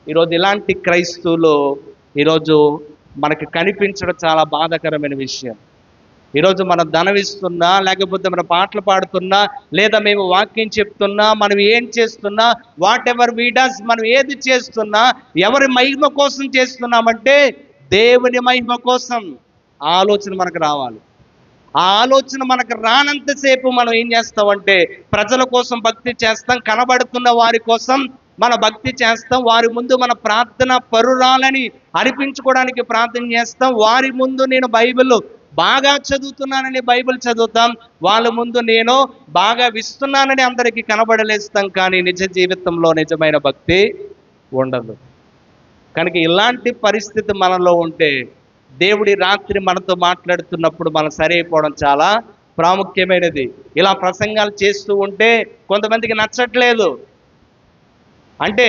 ఈరోజు ఇలాంటి క్రైస్తవులు ఈరోజు మనకు కనిపించడం చాలా బాధాకరమైన విషయం. ఈరోజు మనం ధనం ఇస్తున్నా, లేకపోతే మనం పాటలు పాడుతున్నా, లేదా మేము వాక్యం చెప్తున్నా, మనం ఏం చేస్తున్నా, వాట్ ఎవర్ వీ డస్, మనం ఏది చేస్తున్నా ఎవరి మహిమ కోసం చేస్తున్నామంటే దేవుని మహిమ కోసం ఆ ఆలోచన మనకు రావాలి. ఆ ఆలోచన మనకు రానంతసేపు మనం ఏం చేస్తామంటే ప్రజల కోసం భక్తి చేస్తాం, కనబడుతున్న వారి కోసం మన భక్తి చేస్తాం, వారి ముందు మన ప్రార్థన పరురాలని అనిపించుకోవడానికి ప్రార్థన చేస్తాం, వారి ముందు నేను బైబిల్ బాగా చదువుతున్నానని బైబిల్ చదువుతాం, వాళ్ళ ముందు నేను బాగా విస్తున్నానని అందరికీ కనబడలేస్తాం. కానీ నిజ జీవితంలో నిజమైన భక్తి ఉండదు. కనుక ఇలాంటి పరిస్థితి మనలో ఉంటే దేవుడి రాత్రి మనతో మాట్లాడుతున్నప్పుడు మనం సరైపోవడం చాలా ప్రాముఖ్యమైనది. ఇలా ప్రసంగాలు చేస్తూ ఉంటే కొంతమందికి నచ్చట్లేదు. అంటే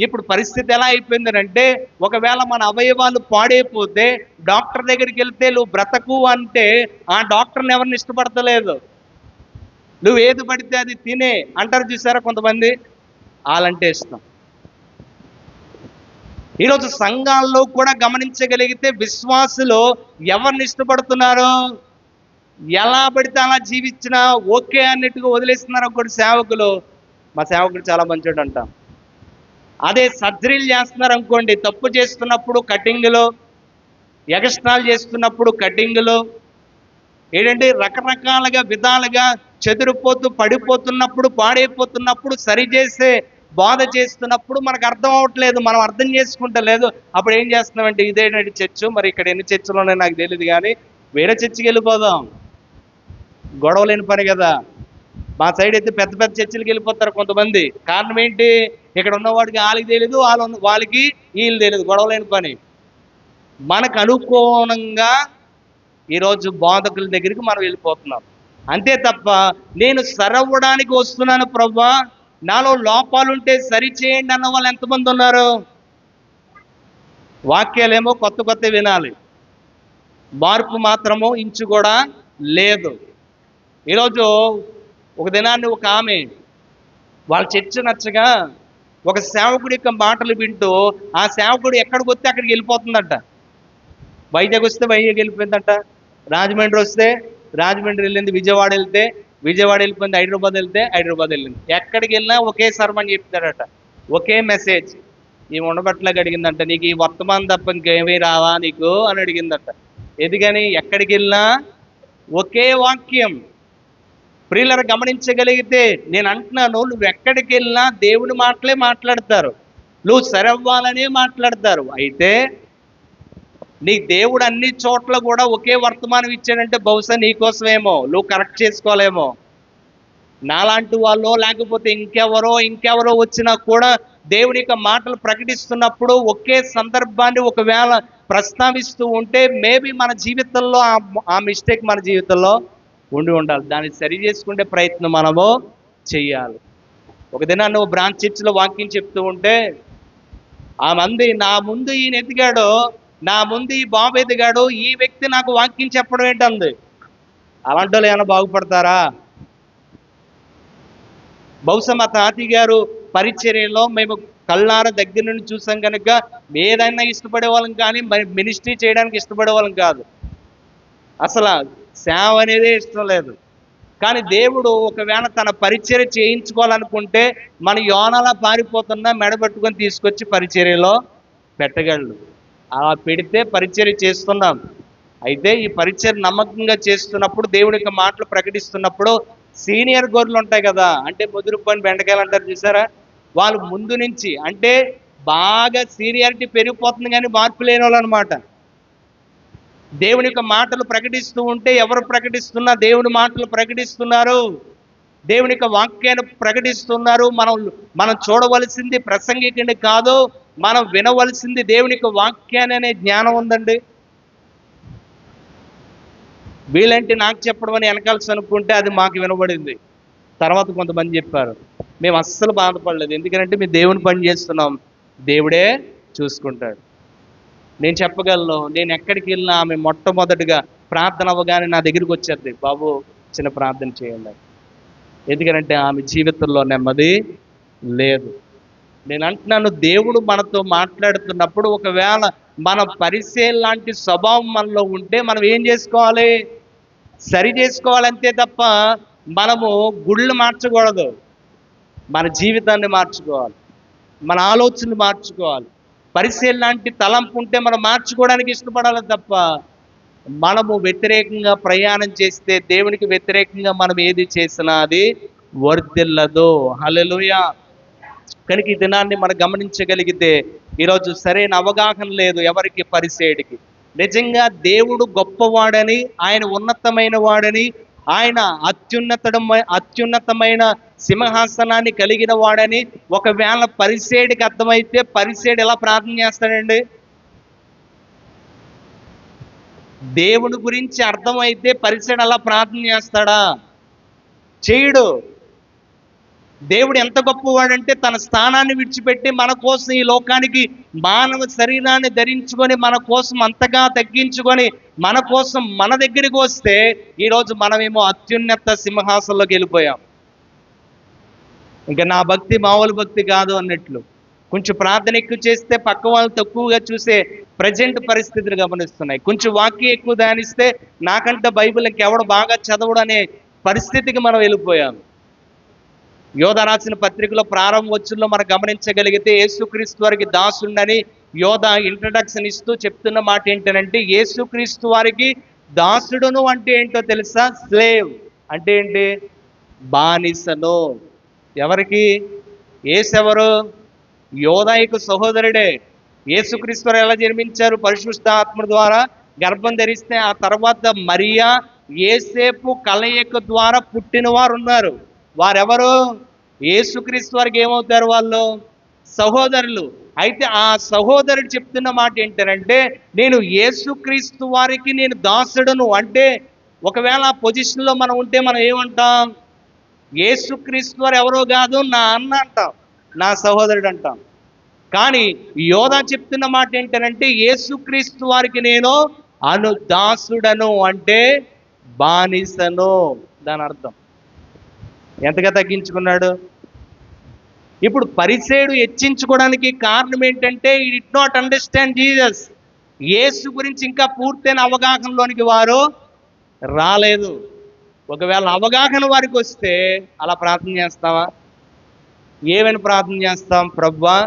ఇప్పుడు పరిస్థితి ఎలా అయిపోయిందంటే, ఒకవేళ మన అవయవాలు పాడైపోతే డాక్టర్ దగ్గరికి వెళ్తే నువ్వు బ్రతకు అంటే ఆ డాక్టర్ని ఎవరిని ఇష్టపడతలేదు. నువ్వు ఏది పడితే అది తినే అంటారు చూసారా కొంతమంది, వాళ్ళంటే ఇష్టం. ఈరోజు సంఘాల్లో కూడా గమనించగలిగితే విశ్వాసులు ఎవరిని ఇష్టపడుతున్నారు? ఎలా పడితే అలా జీవించినా ఓకే అన్నట్టుగా వదిలేస్తున్నారు. ఒకటి సేవకులు, మా సేవకుడు చాలా మంచోడు అంట. అదే సర్జరీలు చేస్తున్నారు అనుకోండి, తప్పు చేస్తున్నప్పుడు కటింగ్లు, ఎగస్ట్రాలు చేస్తున్నప్పుడు కటింగ్లు, ఏంటంటే రకరకాలుగా విధాలుగా చెదిరిపోతూ పడిపోతున్నప్పుడు పాడైపోతున్నప్పుడు సరిచేసే బోధ చేస్తున్నప్పుడు మనకు అర్థం అవ్వట్లేదు, మనం అర్థం చేసుకుంటలేదు. అప్పుడు ఏం చేస్తున్నామంటే ఇదేంటి చర్చ్, మరి ఇక్కడ ఎన్ని చర్చలు ఉన్నాయో నాకు తెలియదు కానీ వేరే చర్చికి వెళ్ళిపోదాం, గొడవ లేని పని కదా. మా సైడ్ అయితే పెద్ద పెద్ద చర్చిలకు వెళ్ళిపోతారు కొంతమంది. కారణం ఏంటి? ఇక్కడ ఉన్నవాడికి వాళ్ళకి తెలియదు, వాళ్ళకి వీళ్ళు తెలియదు, గొడవ లేని పని. మనకు అనుకోనంగా ఈరోజు బోధకుల దగ్గరికి మనం వెళ్ళిపోతున్నాం. అంతే తప్ప నేను సరవ్వడానికి వస్తున్నాను ప్రభువా, నాలో లోపాలుంటే సరిచేయండి అన్న వాళ్ళు ఎంతమంది ఉన్నారు? వాక్యాలేమో కొత్త కొత్త వినాలి, మార్పు మాత్రము ఇంచు కూడా లేదు. ఈరోజు ఒక దినాన్ని ఒక ఆమె వాళ్ళ చర్చ నచ్చగా ఒక సేవకుడి యొక్క మాటలు వింటూ ఆ సేవకుడు ఎక్కడికి వస్తే అక్కడికి వెళ్ళిపోతుందంట. వైజాగ్ వస్తే వైజాగ్ వెళ్ళిపోయిందంట, రాజమండ్రి వస్తే రాజమండ్రి వెళ్ళింది, విజయవాడ వెళ్తే విజయవాడ వెళ్ళిపోయింది, హైదరాబాద్ వెళ్తే హైదరాబాద్ వెళ్ళింది. ఎక్కడికి వెళ్ళినా ఒకే సర్మని చెప్తాడట, ఒకే మెసేజ్. ఈ ఉండబట్టలాగా అడిగిందంట, నీకు ఈ వర్తమానం తప్ప ఇంకేమీ రావా నీకు అని అడిగిందట. ఎందుకని? ఎక్కడికి వెళ్ళినా ఒకే వాక్యం. ప్రియులను గమనించగలిగితే నేను అంటున్నాను, నువ్వు ఎక్కడికి వెళ్ళినా దేవుని మాటలే మాట్లాడతారు, నువ్వు సరవ్వాలనే మాట్లాడతారు. అయితే నీ దేవుడు అన్ని చోట్ల కూడా ఒకే వర్తమానం ఇచ్చాడంటే బహుశా నీకోసమేమో, నువ్వు కరెక్ట్ చేసుకోలేమో. నాలాంటి వాళ్ళు లేకపోతే ఇంకెవరో వచ్చినా కూడా దేవుని యొక్క మాటలు ప్రకటిస్తున్నప్పుడు ఒకే సందర్భాన్ని ఒకవేళ ప్రస్తావిస్తూ ఉంటే మేబీ మన జీవితంలో ఆ మిస్టేక్ మన జీవితంలో ఉండి ఉండాలి. దాన్ని సరి చేసుకునే ప్రయత్నం మనము చెయ్యాలి. ఒక దినాన్ని నువ్వు బ్రాంచ్ చర్చిలో వాక్యం చెప్తూ ఉంటే ఆ మంది, నా ముందు ఈయన ఎదిగాడు, నా ముందు ఈ బాబు ఎదిగాడు, ఈ వ్యక్తి నాకు వాక్యం చెప్పడం ఏంటంది. అలాంటి వాళ్ళు ఏమైనా బాగుపడతారా? బహుశా మా తాతయ్య గారు పరిచర్యలో మేము కళ్ళార దగ్గర నుండి చూసాం కనుక ఏదైనా ఇష్టపడే వాళ్ళం, కానీ మినిస్ట్రీ చేయడానికి ఇష్టపడే వాళ్ళం కాదు. అసలు సేవ అనేదే ఇష్టం లేదు. కానీ దేవుడు ఒకవేళ తన పరిచర్య చేయించుకోవాలనుకుంటే మన యోనలా పారిపోతున్నా మెడబెట్టుకొని తీసుకొచ్చి పరిచర్యలో పెట్టగలడు. అలా పెడితే పరిచర్య చేస్తున్నాం. అయితే ఈ పరిచర్య నమ్మకంగా చేస్తున్నప్పుడు దేవుడి యొక్క మాటలు ప్రకటిస్తున్నప్పుడు సీనియర్ గొర్రెలు ఉంటాయి కదా, అంటే ముదురు పని బెండకాయలు అంటారు చూసారా, వాళ్ళు ముందు నుంచి అంటే బాగా సీనియారిటీ పెరిగిపోతుంది కానీ మార్పు లేని వాళ్ళు అనమాట. దేవుని యొక్క మాటలు ప్రకటిస్తూ ఉంటే ఎవరు ప్రకటిస్తున్నా దేవుని మాటలు ప్రకటిస్తున్నారు, దేవుని యొక్క వాక్యాన్ని ప్రకటిస్తున్నారు. మనం చూడవలసింది ప్రసంగికుని కాదు, మనం వినవలసింది దేవుని యొక్క వాక్యాన్ని అనే జ్ఞానం ఉందండి. వీళ్ళంటే నాకు చెప్పడం అని వెనకాల్సి అనుకుంటే అది మాకు వినబడింది. తర్వాత కొంతమంది చెప్పారు, మేము అస్సలు బాధపడలేదు, ఎందుకంటే మేము దేవుని పని చేస్తున్నాం, దేవుడే చూసుకుంటాడు. నేను చెప్పగలను, నేను ఎక్కడికి వెళ్ళినా ఆమె మొట్టమొదటిగా ప్రార్థన అవ్వగానే నా దగ్గరికి వచ్చేది, బాబు చిన్న ప్రార్థన చేయండి. ఎందుకంటే ఆమె జీవితంలో నెమ్మది లేదు. నేను అంటున్నాను, దేవుడు మనతో మాట్లాడుతున్నప్పుడు ఒకవేళ మన పరిచయం లాంటి స్వభావం మనలో ఉంటే మనం ఏం చేసుకోవాలి? సరి చేసుకోవాలంతే తప్ప మనము గుళ్ళు మార్చకూడదు. మన జీవితాన్ని మార్చుకోవాలి, మన ఆలోచనలు మార్చుకోవాలి. పరిచయం లాంటి తలంపు ఉంటే మనం మార్చుకోవడానికి ఇష్టపడాలి తప్ప మనము వ్యతిరేకంగా ప్రయాణం చేస్తే దేవునికి వ్యతిరేకంగా మనం ఏది చేసినా అది వర్ధిల్లదు. హల్లెలూయా. కనుక ఈ దినాన్ని మనం గమనించగలిగితే ఈరోజు సరైన అవగాహన లేదు ఎవరికి, పరిసేయుడికి. నిజంగా దేవుడు గొప్పవాడని, ఆయన ఉన్నతమైన వాడని, ఆయన అత్యున్నతమైన సింహాసనాన్ని కలిగిన వాడని ఒకవేళ పరిసేయుడికి అర్థమైతే పరిసేయుడు ఎలా ప్రార్థన చేస్తాడండి? దేవుని గురించి అర్థమైతే పరిసేయుడు అలా ప్రార్థన చేస్తాడా? చేయడు. దేవుడు ఎంత గొప్పవాడంటే తన స్థానాన్ని విడిచిపెట్టి మన కోసం ఈ లోకానికి మానవ శరీరాన్ని ధరించుకొని మన కోసం అంతగా తగ్గించుకొని మన కోసం మన దగ్గరికి వస్తే ఈరోజు మనమేమో అత్యున్నత సింహాసనంలోకి వెళ్ళిపోయాం. ఇంకా నా భక్తి మామూలు భక్తి కాదు అన్నట్లు. కొంచెం ప్రార్థన ఎక్కువ చేస్తే పక్క వాళ్ళు తక్కువగా చూసే ప్రజెంట్ పరిస్థితులు గమనిస్తున్నాయి. కొంచెం వాక్యం ఎక్కువ ధ్యానిస్తే నాకంటే బైబిల్ ఇంకెవడు బాగా చదవడు అనే పరిస్థితికి మనం వెళ్ళిపోయాం. యోధ రాసిన పత్రికలో ప్రారంభ వచ్చుల్లో మనం గమనించగలిగితే యేసుక్రీస్తు వారికి దాసుండని యోధ ఇంట్రడక్షన్ ఇస్తూ చెప్తున్న మాట ఏంటంటే, యేసుక్రీస్తు వారికి దాసుడును అంటే ఏంటో తెలుసా? స్లేవ్ అంటే ఏంటి? బానిసను. ఎవరికి? యేసెవరు? యోధాయికు సహోదరుడే. యేసుక్రీస్తు వారు ఎలా జన్మించారు? పరిశుద్ధ ఆత్మ ద్వారా గర్భం ధరిస్తే ఆ తర్వాత మరియా యేసేపు కలయిక ద్వారా పుట్టిన వారు ఉన్నారు. వారెవరు? యేసుక్రీస్తు వారికి ఏమవుతారు? వాళ్ళు సహోదరులు. అయితే ఆ సహోదరుడు చెప్తున్న మాట ఏంటంటే, నేను యేసుక్రీస్తు వారికి నేను దాసుడును. అంటే ఒకవేళ ఆ పొజిషన్లో మనం ఉంటే మనం ఏమంటాం? యేసుక్రీస్తు వారు ఎవరో కాదు, నా అన్న అంటాం, నా సహోదరుడు అంటాం. కానీ యోధ చెప్తున్న మాట ఏంటంటే, యేసుక్రీస్తు వారికి నేను దాసుడను అంటే బానిసను. దాని అర్థం ఎంతగా తగ్గించుకున్నాడు. ఇప్పుడు పరిసేయుడు హెచ్చించుకోవడానికి కారణం ఏంటంటే, ఈ డిడ్ నాట్ అండర్స్టాండ్ జీసస్. యేసు గురించి ఇంకా పూర్తయిన అవగాహనలోనికి వారు రాలేదు. ఒకవేళ అవగాహన వారికి వస్తే అలా ప్రార్థన చేస్తావా? ఏమని ప్రార్థన చేస్తాం? ప్రభువా,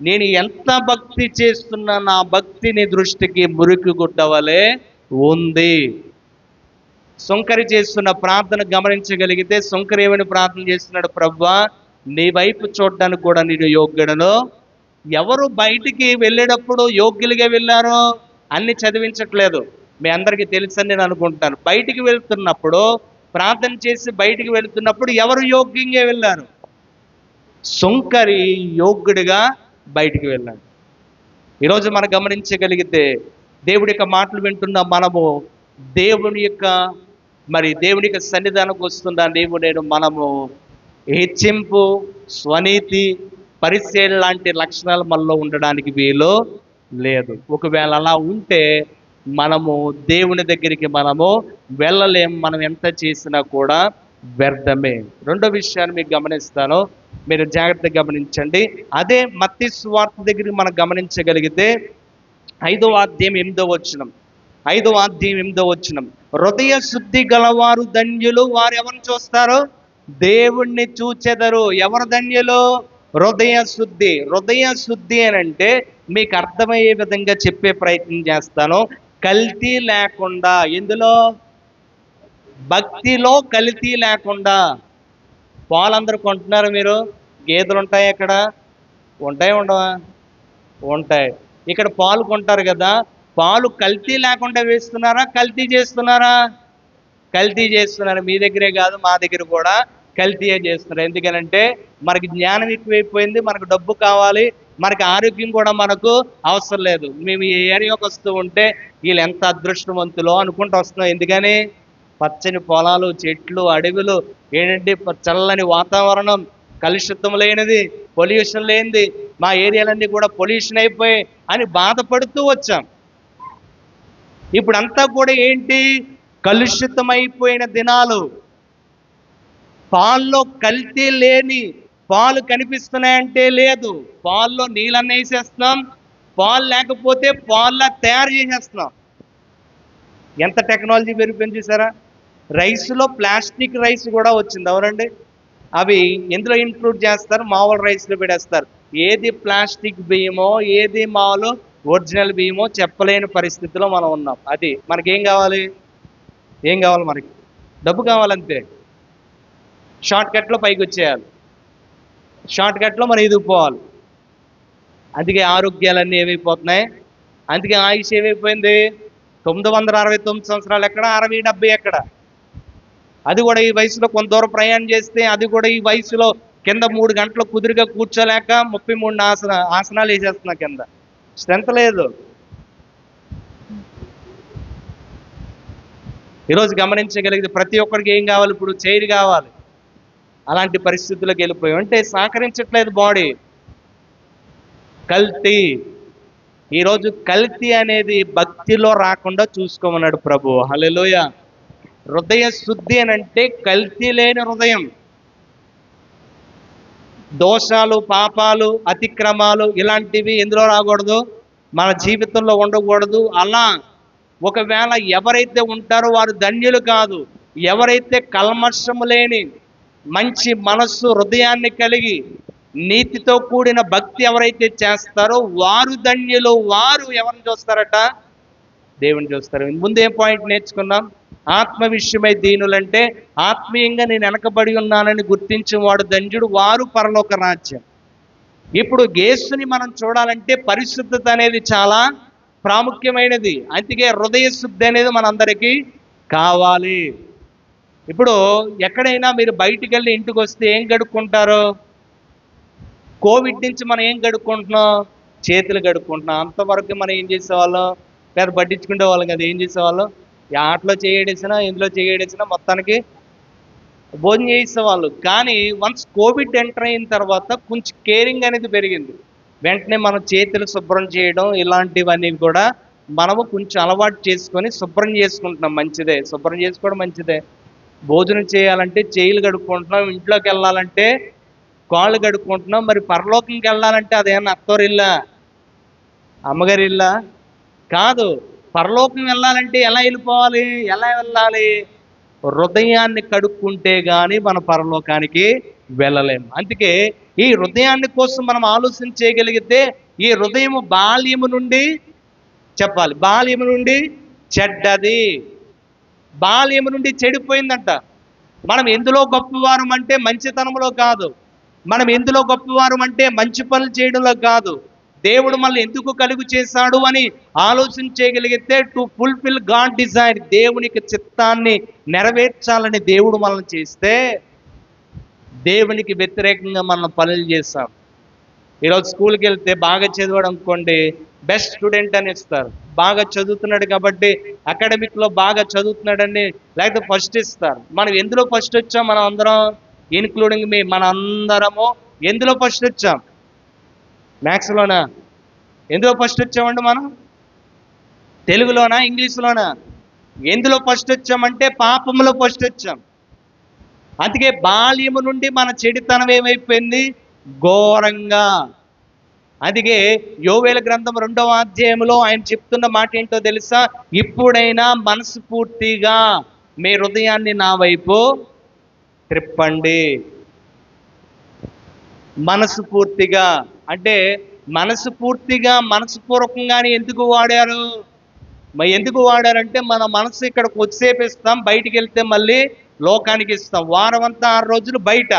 నేను ఎంత భక్తి చేస్తున్నా నా భక్తి నీ దృష్టికి మురికి గుడ్డవలే ఉంది. సుంకరి చేస్తున్న ప్రార్థన గమనించగలిగితే సుంకరి ఏమని ప్రార్థన చేస్తున్నాడు? ప్రభువా, నీ వైపు చూడడానికి కూడా నేను యోగ్యుడను. ఎవరు బయటికి వెళ్ళేటప్పుడు యోగ్యులుగా వెళ్ళారో అన్ని చదివించట్లేదు. మీ అందరికీ తెలుసని నేను అనుకుంటాను. బయటికి వెళ్తున్నప్పుడు, ప్రార్థన చేసి బయటికి వెళ్తున్నప్పుడు ఎవరు యోగ్యంగా వెళ్ళారు? సుంకరి యోగ్యుడిగా బయటికి వెళ్ళాడు. ఈరోజు మనం గమనించగలిగితే దేవుడి యొక్క మాటలు వింటున్న మనము దేవుని యొక్క సన్నిధానంకి వస్తున్న నీవు నేను మనము హెచ్చింపు, స్వనీతి, పరిచయం లాంటి లక్షణాలు మనలో ఉండడానికి వీలు లేదు. ఒకవేళ అలా ఉంటే మనము దేవుని దగ్గరికి మనము వెళ్ళలేం. మనం ఎంత చేసినా కూడా వ్యర్థమే. రెండో విషయాన్ని మీకు గమనిస్తాను, మీరు జాగ్రత్తగా గమనించండి. అదే మత్తయి సువార్త దగ్గరికి మనం గమనించగలిగితే 5వ అధ్యాయం 8వ వచనం, హృదయ శుద్ధి గలవారు ధన్యులు, వారు ఎవరిని చూస్తారు? దేవుణ్ణి చూచెదరు. ఎవరు ధన్యులు? హృదయ శుద్ధి అని అంటే మీకు అర్థమయ్యే విధంగా చెప్పే ప్రయత్నం చేస్తాను. కల్తీ లేకుండా, ఎందులో? భక్తిలో కల్తీ లేకుండా. పాలందరూ కొంటున్నారు మీరు, గేదెలు ఉంటాయి అక్కడ, ఉంటాయి ఉండవా? ఉంటాయి. ఇక్కడ పాలు కొంటారు కదా, పాలు కల్తీ లేకుండా వేస్తున్నారా, కల్తీ చేస్తున్నారా? కల్తీ చేస్తున్నారు. మీ దగ్గరే కాదు, మా దగ్గర కూడా కల్తీయే చేస్తున్నారు. ఎందుకనంటే మనకి జ్ఞానం ఎక్కువైపోయింది, మనకు డబ్బు కావాలి, మనకి ఆరోగ్యం కూడా మనకు అవసరం లేదు. మేము ఈ ఏరియాకి వస్తూ ఉంటే వీళ్ళు ఎంత అదృష్టవంతులో అనుకుంటూ వస్తున్నాం. ఎందుకని? పచ్చని పొలాలు, చెట్లు, అడవులు, ఏంటంటే చల్లని వాతావరణం, కలుషితం లేనిది, పొల్యూషన్ లేనిది, మా ఏరియాలన్నీ కూడా పొల్యూషన్ అయిపోయి అని బాధపడుతూ వచ్చాం. ఇప్పుడంతా కూడా ఏంటి? కలుషితమైపోయిన దినాలు. పాల్లో కల్తీ లేని పాలు కనిపిస్తున్నాయంటే లేదు. పాల్లో నీళ్ళన్నీ వేసేస్తున్నాం, పాలు లేకపోతే పాల్లా తయారు చేసేస్తున్నాం. ఎంత టెక్నాలజీ పెరిగిపోయింది చూసారా? రైస్లో ప్లాస్టిక్ రైస్ కూడా వచ్చింది. ఎవరండి? అవి ఎందులో ఇంక్లూడ్ చేస్తారు? మామూలు రైస్లో పెట్టేస్తారు. ఏది ప్లాస్టిక్ బియ్యమో ఏది మామూలు ఒరిజినల్ బియ్యమో చెప్పలేని పరిస్థితిలో మనం ఉన్నాం. అది మనకేం కావాలి? ఏం కావాలి? మనకి డబ్బు కావాలంతే. షార్ట్ కట్లో పైకి వచ్చేయాలి, షార్ట్ కట్లో మనం ఎదిగిపోవాలి. అందుకే ఆరోగ్యాలన్నీ ఏమైపోతున్నాయి, అందుకే ఆయుష్ ఏమైపోయింది. 969 సంవత్సరాలు ఎక్కడ, 60 70 ఎక్కడ. అది కూడా ఈ వయసులో కొంత దూరం ప్రయాణం చేస్తే, అది కూడా ఈ వయసులో కింద 3 గంటలు కుదురుగా కూర్చోలేక 33 ఆసనాలు వేసేస్తున్నా కింద. స్ట్రెంత్ లేదు. ఈరోజు గమనించగలిగితే ప్రతి ఒక్కరికి ఏం కావాలి? ఇప్పుడు చైర్ కావాలి. అలాంటి పరిస్థితుల్లోకి వెళ్ళిపోయాం. అంటే సహకరించట్లేదు బాడీ. కల్తీ. ఈరోజు కల్తీ అనేది భక్తిలో రాకుండా చూసుకోమన్నాడు ప్రభు. హల్లెలూయా. హృదయ శుద్ధి అని అంటే కల్తీ లేని హృదయం. దోషాలు, పాపాలు, అతిక్రమాలు ఇలాంటివి ఎందులో రాకూడదు, మన జీవితంలో ఉండకూడదు. అలా ఒకవేళ ఎవరైతే ఉంటారో వారు ధన్యులు కాదు. ఎవరైతే కల్మషము లేని మంచి మనస్సు, హృదయాన్ని కలిగి నీతితో కూడిన భక్తి ఎవరైతే చేస్తారో వారు ధన్యులు. వారు ఎవరిని చూస్తారట? దేవుని చూస్తారు. ముందు ఏ పాయింట్ నేర్చుకున్నాం? ఆత్మ విషయమై దీనులంటే ఆత్మీయంగా నేను వెనకబడి ఉన్నానని గుర్తించేవాడు ధన్యుడు, వారు పరలోక రాజ్యం. ఇప్పుడు యేసుని మనం చూడాలంటే పరిశుద్ధత అనేది చాలా ప్రాముఖ్యమైనది. అందుకే హృదయ శుద్ధి అనేది మనందరికీ కావాలి. ఇప్పుడు ఎక్కడైనా మీరు బయటికి వెళ్ళి ఇంటికి వస్తే ఏం కడుక్కుంటారు? కోవిడ్ నుంచి మనం ఏం కడుక్కుంటున్నాం? చేతులు కడుక్కుంటున్నాం. అంతవరకు మనం ఏం చేసేవాళ్ళం? లేదా పట్టించుకునే వాళ్ళం కదా. ఏం చేసేవాళ్ళం? ఆటలో చేయడేసినా, ఇందులో చేయడేసినా మొత్తానికి భోజనం చేసేవాళ్ళు. కానీ వన్స్ కోవిడ్ ఎంటర్ అయిన తర్వాత కొంచెం కేరింగ్ అనేది పెరిగింది. వెంటనే మనం చేతులు శుభ్రం చేయడం ఇలాంటివన్నీ కూడా మనము కొంచెం అలవాటు చేసుకొని శుభ్రం చేసుకుంటున్నాం. మంచిదే, శుభ్రం చేసుకోవడం మంచిదే. భోజనం చేయాలంటే చేతులు కడుక్కుంటున్నాం, ఇంట్లోకి వెళ్ళాలంటే కాళ్ళు కడుక్కుంటున్నాం. మరి పరలోకంకి వెళ్ళాలంటే అదేమన్నా అత్తోరిల్లా, అమ్మగారి ఇల్లా? కాదు. పరలోకం వెళ్ళాలంటే ఎలా వెళ్ళిపోవాలి? ఎలా వెళ్ళాలి? హృదయాన్ని కడుక్కుంటే గాని మన పరలోకానికి వెళ్ళలేము. అందుకే ఈ హృదయాన్ని కోసం మనం ఆలోచన చేయగలిగితే, ఈ హృదయము బాల్యము నుండి చెప్పాలి, బాల్యము నుండి చెడ్డది, బాల్యము నుండి చెడిపోయిందంట. మనం ఎందులో గొప్పవారం అంటే మంచితనంలో కాదు. మనం ఎందులో గొప్పవారం అంటే మంచి పనులు చేయడంలో కాదు. దేవుడు మనల్ని ఎందుకు కలుగు చేశాడు అని ఆలోచన చేయగలిగితే, టు ఫుల్ఫిల్ గాడ్ డిజైర్, దేవునికి చిత్తాన్ని నెరవేర్చాలని దేవుడు మనల్ని చేస్తే, దేవునికి వ్యతిరేకంగా మనం పనులు చేస్తాం. ఈరోజు స్కూల్కి వెళ్తే బాగా చదివాడు అనుకోండి, బెస్ట్ స్టూడెంట్ అని ఇస్తారు. బాగా చదువుతున్నాడు కాబట్టి అకాడమిక్లో బాగా చదువుతున్నాడని, లేకపోతే ఫస్ట్ ఇస్తారు. మనం ఎందులో ఫస్ట్ వచ్చాం? మనం అందరం, ఇన్క్లూడింగ్ మీ, మన అందరము ఎందులో ఫస్ట్ వచ్చాం? మ్యాథ్స్లోనా? ఎందులో ఫస్ట్ వచ్చామండి మనం? తెలుగులోనా, ఇంగ్లీష్లోనా? ఎందులో ఫస్ట్ వచ్చామంటే పాపంలో ఫస్ట్ వచ్చాం. అందుకే బాల్యము నుండి మన చెడుతనం ఏమైపోయింది? ఘోరంగా. అందుకే యోవేలు గ్రంథం 2వ అధ్యాయంలో ఆయన చెప్తున్న మాట ఏంటో తెలుసా? ఇప్పుడైనా మనస్ఫూర్తిగా మీ హృదయాన్ని నా వైపు త్రిప్పండి. మనస్ఫూర్తిగా అంటే మనస్ఫూర్తిగా, మనస్పూర్వకంగానే ఎందుకు వాడారు? మరి ఎందుకు వాడారంటే మన మనసు ఇక్కడ కొద్దిసేపు ఇస్తాం, బయటికి వెళ్తే మళ్ళీ లోకానికి ఇస్తాం. వారం అంతా 6 రోజులు బయట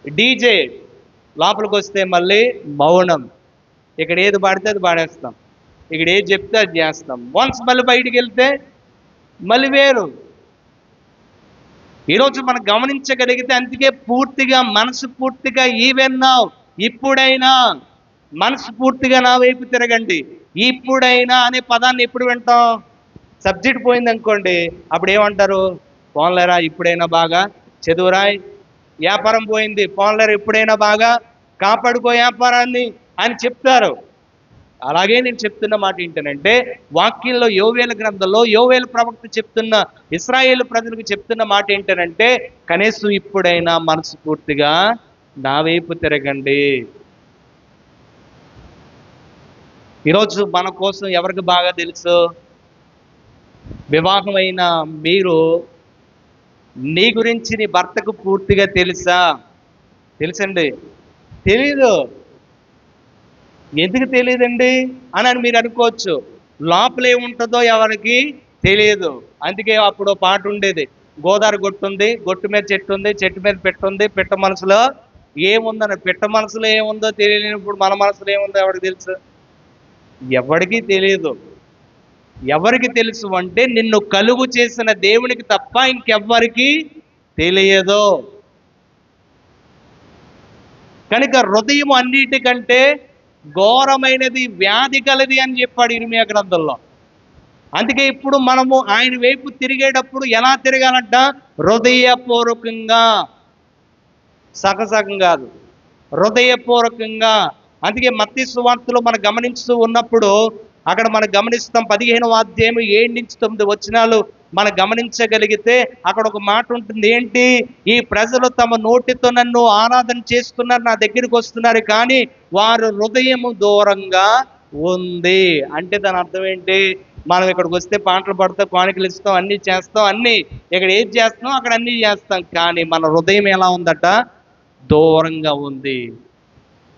డీజే, లోపలికి వస్తే మళ్ళీ మౌనం. ఇక్కడ ఏది పాడితే అది పాడేస్తాం, ఇక్కడ ఏది చెప్తే అది చేస్తాం. వన్స్ మళ్ళీ బయటికి వెళ్తే మళ్ళీ వేరు. ఈరోజు మనం గమనించగలిగితే, అందుకే పూర్తిగా మనసు పూర్తిగా ఈవెన్ నౌ, ఇప్పుడైనా మనస్ఫూర్తిగా నా వైపు తిరగండి. ఇప్పుడైనా అనే పదాన్ని ఎప్పుడు వింటాం? సబ్జెక్ట్ పోయింది అనుకోండి, అప్పుడు ఏమంటారు? పోన్లేరా ఇప్పుడైనా బాగా చదువురాయ్. వ్యాపారం పోయింది, పోన్లేరా ఇప్పుడైనా బాగా కాపాడుకో వ్యాపారాన్ని అని చెప్తారు. అలాగే నేను చెప్తున్న మాట ఏంటంటే, వాక్యంలో యోవేలు గ్రంథంలో యోవేలు ప్రవక్త చెప్తున్న, ఇశ్రాయేలు ప్రజలకు చెప్తున్న మాట ఏంటంటే, కనీసం ఇప్పుడైనా మనస్ఫూర్తిగా నా వైపు తిరగండి. ఈరోజు మన కోసం ఎవరికి బాగా తెలుసు? వివాహమైన మీరు నీ గురించి నీ భర్తకు పూర్తిగా తెలుసా? తెలుసండి. తెలీదు. ఎందుకు తెలియదండి అని మీరు అనుకోవచ్చు. లోపల ఏముంటుందో ఎవరికి తెలియదు. అందుకే అప్పుడు పాట ఉండేది, గోదావరి గొట్టు ఉంది, గొట్టు మీద చెట్టు ఉంది, చెట్టు మీద పెట్టు ఉంది, పెట్ట మనసులో ఏముందని. పెట్ట మనసులో ఏముందో తెలియనప్పుడు మన మనసులో ఏముందో ఎవరికి తెలుసు? ఎవరికి తెలియదు. ఎవరికి తెలుసు అంటే నిన్ను కలుగు చేసిన దేవునికి తప్ప ఇంకెవ్వరికి తెలియదు. కనుక హృదయం అన్నిటికంటే ఘోరమైనది, వ్యాధి కలది అని చెప్పాడు ఇర్మీయా గ్రంథంలో. అందుకే ఇప్పుడు మనము ఆయన వైపు తిరిగేటప్పుడు ఎలా తిరగాలంట? హృదయపూర్వకంగా, సగసగం కాదు, హృదయపూర్వకంగా. అందుకే మత్తయి సువార్తలో మనం గమనిస్తూ ఉన్నప్పుడు అక్కడ మనం గమనిస్తాం, 15వ అధ్యాయం 7-9 వచనాలు మనం గమనించగలిగితే అక్కడ ఒక మాట ఉంటుంది. ఏంటి? ఈ ప్రజలు తమ నోటితో నన్ను ఆరాధన చేస్తున్నారు, నా దగ్గరికి వస్తున్నారు, కానీ వారు హృదయము దూరంగా ఉంది. అంటే దాని అర్థం ఏంటి? మనం ఇక్కడికి వస్తే పాటలు పాడతాం, కానుకలు ఇస్తాం, అన్నీ చేస్తాం, అన్నీ ఇక్కడ ఏది చేస్తాం అక్కడ అన్నీ చేస్తాం, కానీ మన హృదయం ఎలా ఉందట? దూరంగా ఉంది.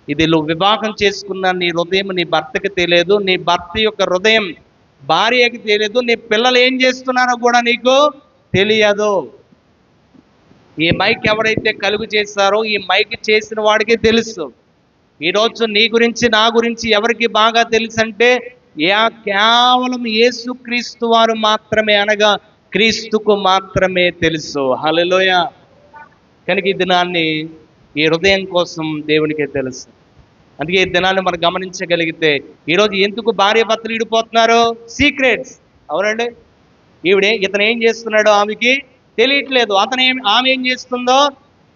ఇది నువ్వు వివాహం చేసుకున్న నీ హృదయం నీ భర్తకి తెలియదు, నీ భర్త యొక్క హృదయం భార్యకి తెలియదు, నీ పిల్లలు ఏం చేస్తున్నారో కూడా నీకు తెలియదు. ఈ మైక్ ఎవరైతే కలుగు చేస్తారో ఈ మైక్ చేసిన వాడికి తెలుసు. ఈరోజు నీ గురించి నా గురించి ఎవరికి బాగా తెలుసు అంటే కేవలం యేసుక్రీస్తు వారు మాత్రమే, అనగా క్రీస్తుకు మాత్రమే తెలుసు. హల్లెలూయా. కనుక ఈ దినాన్ని ఈ హృదయం కోసం దేవునికే తెలుసు. అందుకే ఈ దినాన్ని మనం గమనించగలిగితే ఈరోజు ఎందుకు భార్య భర్తలు విడిపోతున్నారు? సీక్రెట్స్. అవునండి. ఇతను ఏం చేస్తున్నాడో ఆమెకి తెలియట్లేదు, ఆమె ఏం చేస్తుందో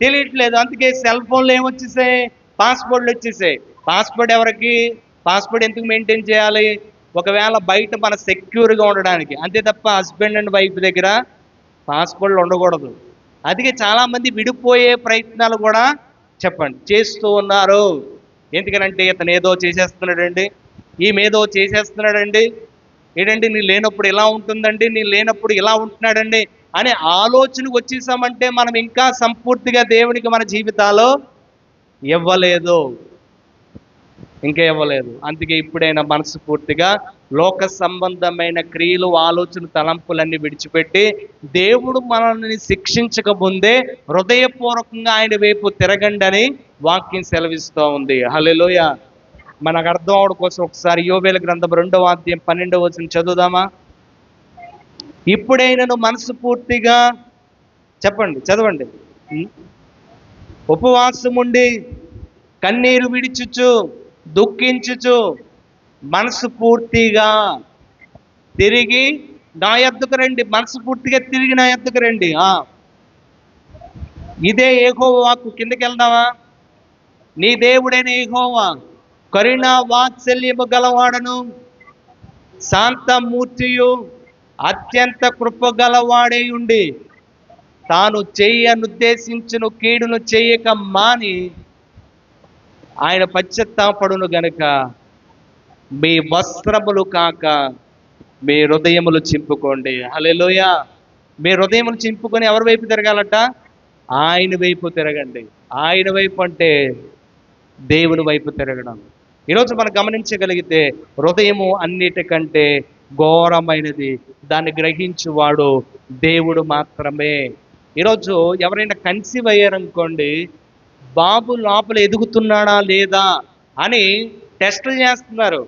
తెలియట్లేదు. అందుకే సెల్ ఫోన్లు ఏమొచ్చేసాయి? పాస్వర్డ్లు వచ్చేసాయి. పాస్వర్డ్ ఎవరికి? పాస్వర్డ్ ఎందుకు మెయింటైన్ చేయాలి? ఒకవేళ బయట మన సెక్యూర్గా ఉండడానికి, అంతే తప్ప హస్బెండ్ అండ్ వైఫ్ దగ్గర పాస్వర్డ్లు ఉండకూడదు. అందుకే చాలామంది విడిపోయే ప్రయత్నాలు కూడా చేస్తూ ఉన్నారు. ఎందుకనంటే ఇతను ఏదో చేసేస్తున్నాడండి, ఈమె ఏదో చేసేస్తున్నాడండి, ఏంటంటే నీ లేనప్పుడు ఇలా ఉంటుందండి, నీ లేనప్పుడు ఇలా ఉంటున్నాడండి అనే ఆలోచనకు వచ్చేసామంటే మనం ఇంకా సంపూర్తిగా దేవునికి మన జీవితాలు ఇవ్వలేదు, ఇంకా ఇవ్వలేదు. అందుకే ఇప్పుడైనా మనస్ఫూర్తిగా లోక సంబంధమైన క్రియలు, ఆలోచన, తలంపులన్నీ విడిచిపెట్టి దేవుడు మనల్ని శిక్షించక ముందే హృదయపూర్వకంగా ఆయన వైపు తిరగండి అని వాక్యం సెలవిస్తూ ఉంది. హల్లెలూయా. మనకు అర్థం అవడం కోసం ఒకసారి యోవేలు గ్రంథం 2వ అధ్యాయం 12వ వచనం చదువుదామా? ఇప్పుడైనను మనస్ఫూర్తిగా చదవండి. ఉపవాసముండి కన్నీరు విడిచుచు దుఃఖించుచు మనస్ఫూర్తిగా తిరిగి నా యొద్దకు రండి. మనస్ఫూర్తిగా తిరిగి నా యొద్దకు రండి. ఇదే యెహోవా వాక్కు. కిందకి వెళ్దామా? నీ దేవుడైన యెహోవా కరుణ వాత్సల్యము గలవాడను, శాంతమూర్తియు, అత్యంత కృపగలవాడై ఉండి తాను చేయనుద్దేశించును కీడును చేయక మాని ఆయన పశ్చాత్తాపడును గనుక మీ వస్త్రములు కాక మీ హృదయములు చింపుకోండి. హల్లెలూయా. మీ హృదయములు చింపుకొని ఎవరి వైపు తిరగాలట? ఆయన వైపు తిరగండి. ఆయన వైపు అంటే దేవుని వైపు తిరగడం. ఈరోజు మనం గమనించగలిగితే హృదయము అన్నిటికంటే ఘోరమైనది, దాన్ని గ్రహించువాడు దేవుడు మాత్రమే. ఈరోజు ఎవరైనా కన్సీవ్ అయ్యారనుకోండి, బాబు లోపల ఎదుగుతున్నాడా లేదా అని టెస్టులు చేస్తున్నారు.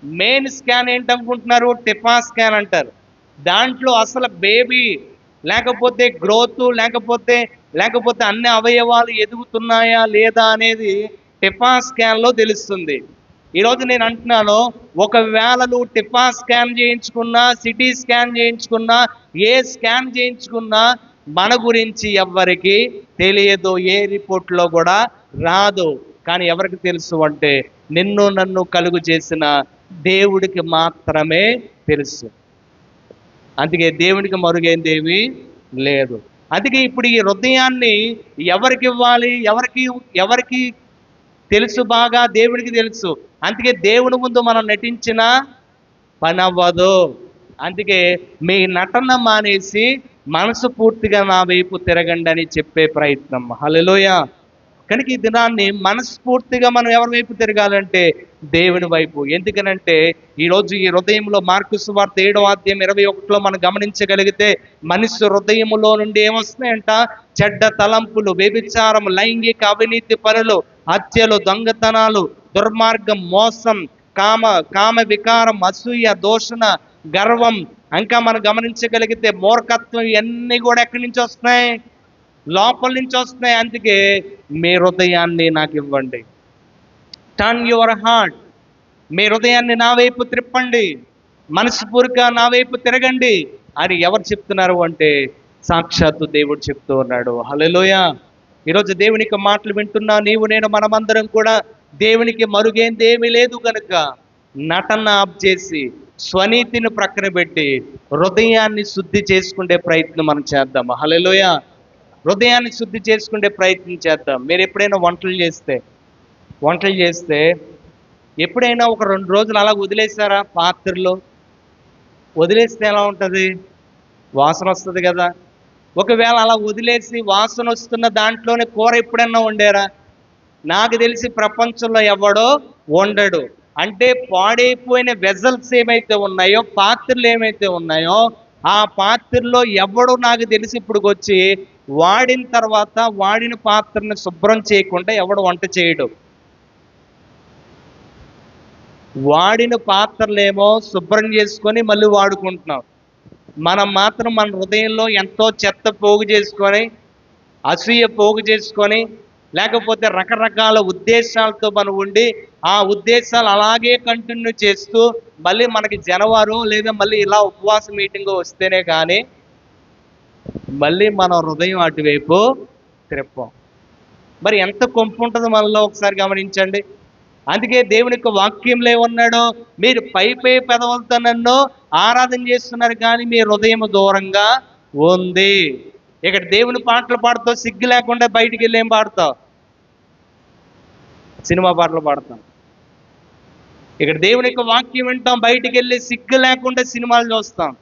మెయిన్ స్కాన్ ఏంటనుకుంటున్నారు? టిఫా స్కాన్ అంటారు. దాంట్లో అసలు బేబీ లేకపోతే గ్రోత్ లేకపోతే అన్ని అవయవాలు ఎదుగుతున్నాయా లేదా అనేది టిఫా స్కాన్లో తెలుస్తుంది. ఈరోజు నేను అంటున్నాను, ఒకవేళ నువ్వు టిఫా స్కాన్ చేయించుకున్నా, సిటీ స్కాన్ చేయించుకున్నా, ఏ స్కాన్ చేయించుకున్నా మన గురించి ఎవ్వరికి తెలియదు, ఏ రిపోర్ట్లో కూడా రాదు. కానీ ఎవరికి తెలుసు అంటే నిన్ను నన్ను కలుగు చేసిన దేవుడికి మాత్రమే తెలుసు. అందుకే దేవుడికి మరుగైందేమీ లేదు. అందుకే ఇప్పుడు ఈ హృదయాన్ని ఎవరికి ఇవ్వాలి? ఎవరికి తెలుసు? బాగా దేవుడికి తెలుసు. అందుకే దేవుని ముందు మనం నటించిన పని అవ్వదు. అందుకే మీ నటన మానేసి మనసు పూర్తిగా నా వైపు తిరగండి అని చెప్పే ప్రయత్నం. హల్లెలూయా. కనుక ఈ దినాన్ని మనస్ఫూర్తిగా మనం ఎవరి వైపు తిరగాలంటే దేవుని వైపు. ఎందుకనంటే ఈరోజు ఈ హృదయంలో మార్కు సువార్త 7:21 మనం గమనించగలిగితే మనిషి హృదయములో నుండి ఏమొస్తున్నాయంట? చెడ్డ తలంపులు, వ్యభిచారం, లైంగిక అవినీతి పనులు, హత్యలు, దొంగతనాలు, దుర్మార్గం, మోసం, కామ కామ వికారం, అసూయ, దూషణ, గర్వం, ఇంకా మనం గమనించగలిగితే మూర్ఖత్వం, ఇవన్నీ కూడా ఎక్కడి నుంచి వస్తున్నాయి? లోపల నుంచి వస్తున్నాయి. అందుకే మీ హృదయాన్ని నాకు ఇవ్వండి. Turn your heart. మీ హృదయాన్ని నా వైపు త్రిప్పండి, మనస్ఫూర్తిగా నా వైపు తిరగండి అని ఎవరు చెప్తున్నారు అంటే సాక్షాత్తు దేవుడు చెప్తూ ఉన్నాడు. హల్లెలూయా. ఈరోజు దేవునికి మాటలు వింటున్నా నీవు నేను మనమందరం కూడా దేవునికి మరుగైంది ఏమీ లేదు కనుక నటన ఆఫ్ చేసి స్వనీతిని ప్రక్కన పెట్టి హృదయాన్ని శుద్ధి చేసుకునే ప్రయత్నం మనం చేద్దాం. హల్లెలూయా. హృదయాన్ని శుద్ధి చేసుకునే ప్రయత్నం చేద్దాం. మీరు ఎప్పుడైనా వంటలు చేస్తే ఎప్పుడైనా ఒక 2 రోజులు అలా వదిలేసారా? పాత్రలో వదిలేస్తే ఎలా ఉంటుంది? వాసన వస్తుంది కదా. ఒకవేళ అలా వదిలేసి వాసన వస్తున్న దాంట్లోనే కూర ఎప్పుడైనా వండారా? నాకు తెలిసి ప్రపంచంలో ఎవడో వండడు. అంటే పాడైపోయిన వెజల్స్ ఏమైతే ఉన్నాయో, పాత్రలు ఏమైతే ఉన్నాయో, ఆ పాత్రలో ఎవడు నాకు తెలిసి ఇప్పుడుకొచ్చి వాడిన తర్వాత వాడిన పాత్రను శుభ్రం చేయకుండా ఎవడు వంట చేయడు. వాడిన పాత్రలేమో శుభ్రం చేసుకొని మళ్ళీ వాడుకుంటున్నాం. మనం మాత్రం మన హృదయంలో ఎంతో చెత్త పోగు చేసుకొని, అసూయ పోగు చేసుకొని, లేకపోతే రకరకాల ఉద్దేశాలతో మనం ఉండి ఆ ఉద్దేశాలు అలాగే కంటిన్యూ చేస్తూ మళ్ళీ మనకి జనవరం లేదా మళ్ళీ ఇలా ఉపవాస మీటింగ్ వస్తేనే కానీ మళ్ళీ మన హృదయం అటువైపు తిరప్పం. మరి ఎంత కొంపు ఉంటుంది మనలో ఒకసారి గమనించండి. అందుకే దేవుని యొక్క వాక్యంలో ఏమన్నాడు? మీరు పై పెదవులతో నన్ను ఆరాధన చేస్తున్నారు కానీ మీ హృదయం దూరంగా ఉంది. ఇక్కడ దేవుని పాటలు పాడుతావు, సిగ్గు లేకుండా బయటికి వెళ్ళి ఏం పాడతావు? సినిమా పాటలు పాడతాం. ఇక్కడ దేవుని యొక్క వాక్యం వింటాం, బయటికి వెళ్ళి సిగ్గు లేకుండా సినిమాలు చూస్తాం,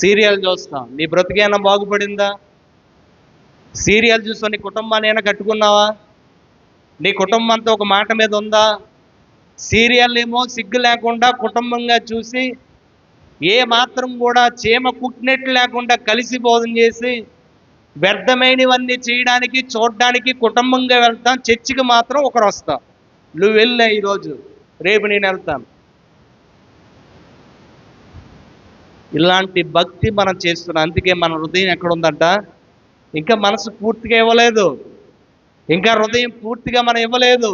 సీరియల్ చూస్తాం. నీ బ్రతికేనా బాగుపడిందా? సీరియల్ చూసి నీ కుటుంబాన్ని ఏమైనా కట్టుకున్నావా? నీ కుటుంబం అంతా ఒక మాట మీద ఉందా? సీరియల్ ఏమో సిగ్గు లేకుండా కుటుంబంగా చూసి ఏ మాత్రం కూడా చీమ కుట్టినట్లు లేకుండా కలిసి భోజనం చేసి వ్యర్థమైనవన్నీ చేయడానికి చూడడానికి కుటుంబంగా వెళ్తాం. చర్చికి మాత్రం ఒకరు వస్తాం. నువ్వు వెళ్ళా ఈరోజు, రేపు నేను వెళ్తాను. ఇలాంటి భక్తి మనం చేస్తున్నాం. అందుకే మన హృదయం ఎక్కడ ఉందంట? ఇంకా మనసు పూర్తిగా ఇవ్వలేదు, ఇంకా హృదయం పూర్తిగా మనం ఇవ్వలేదు.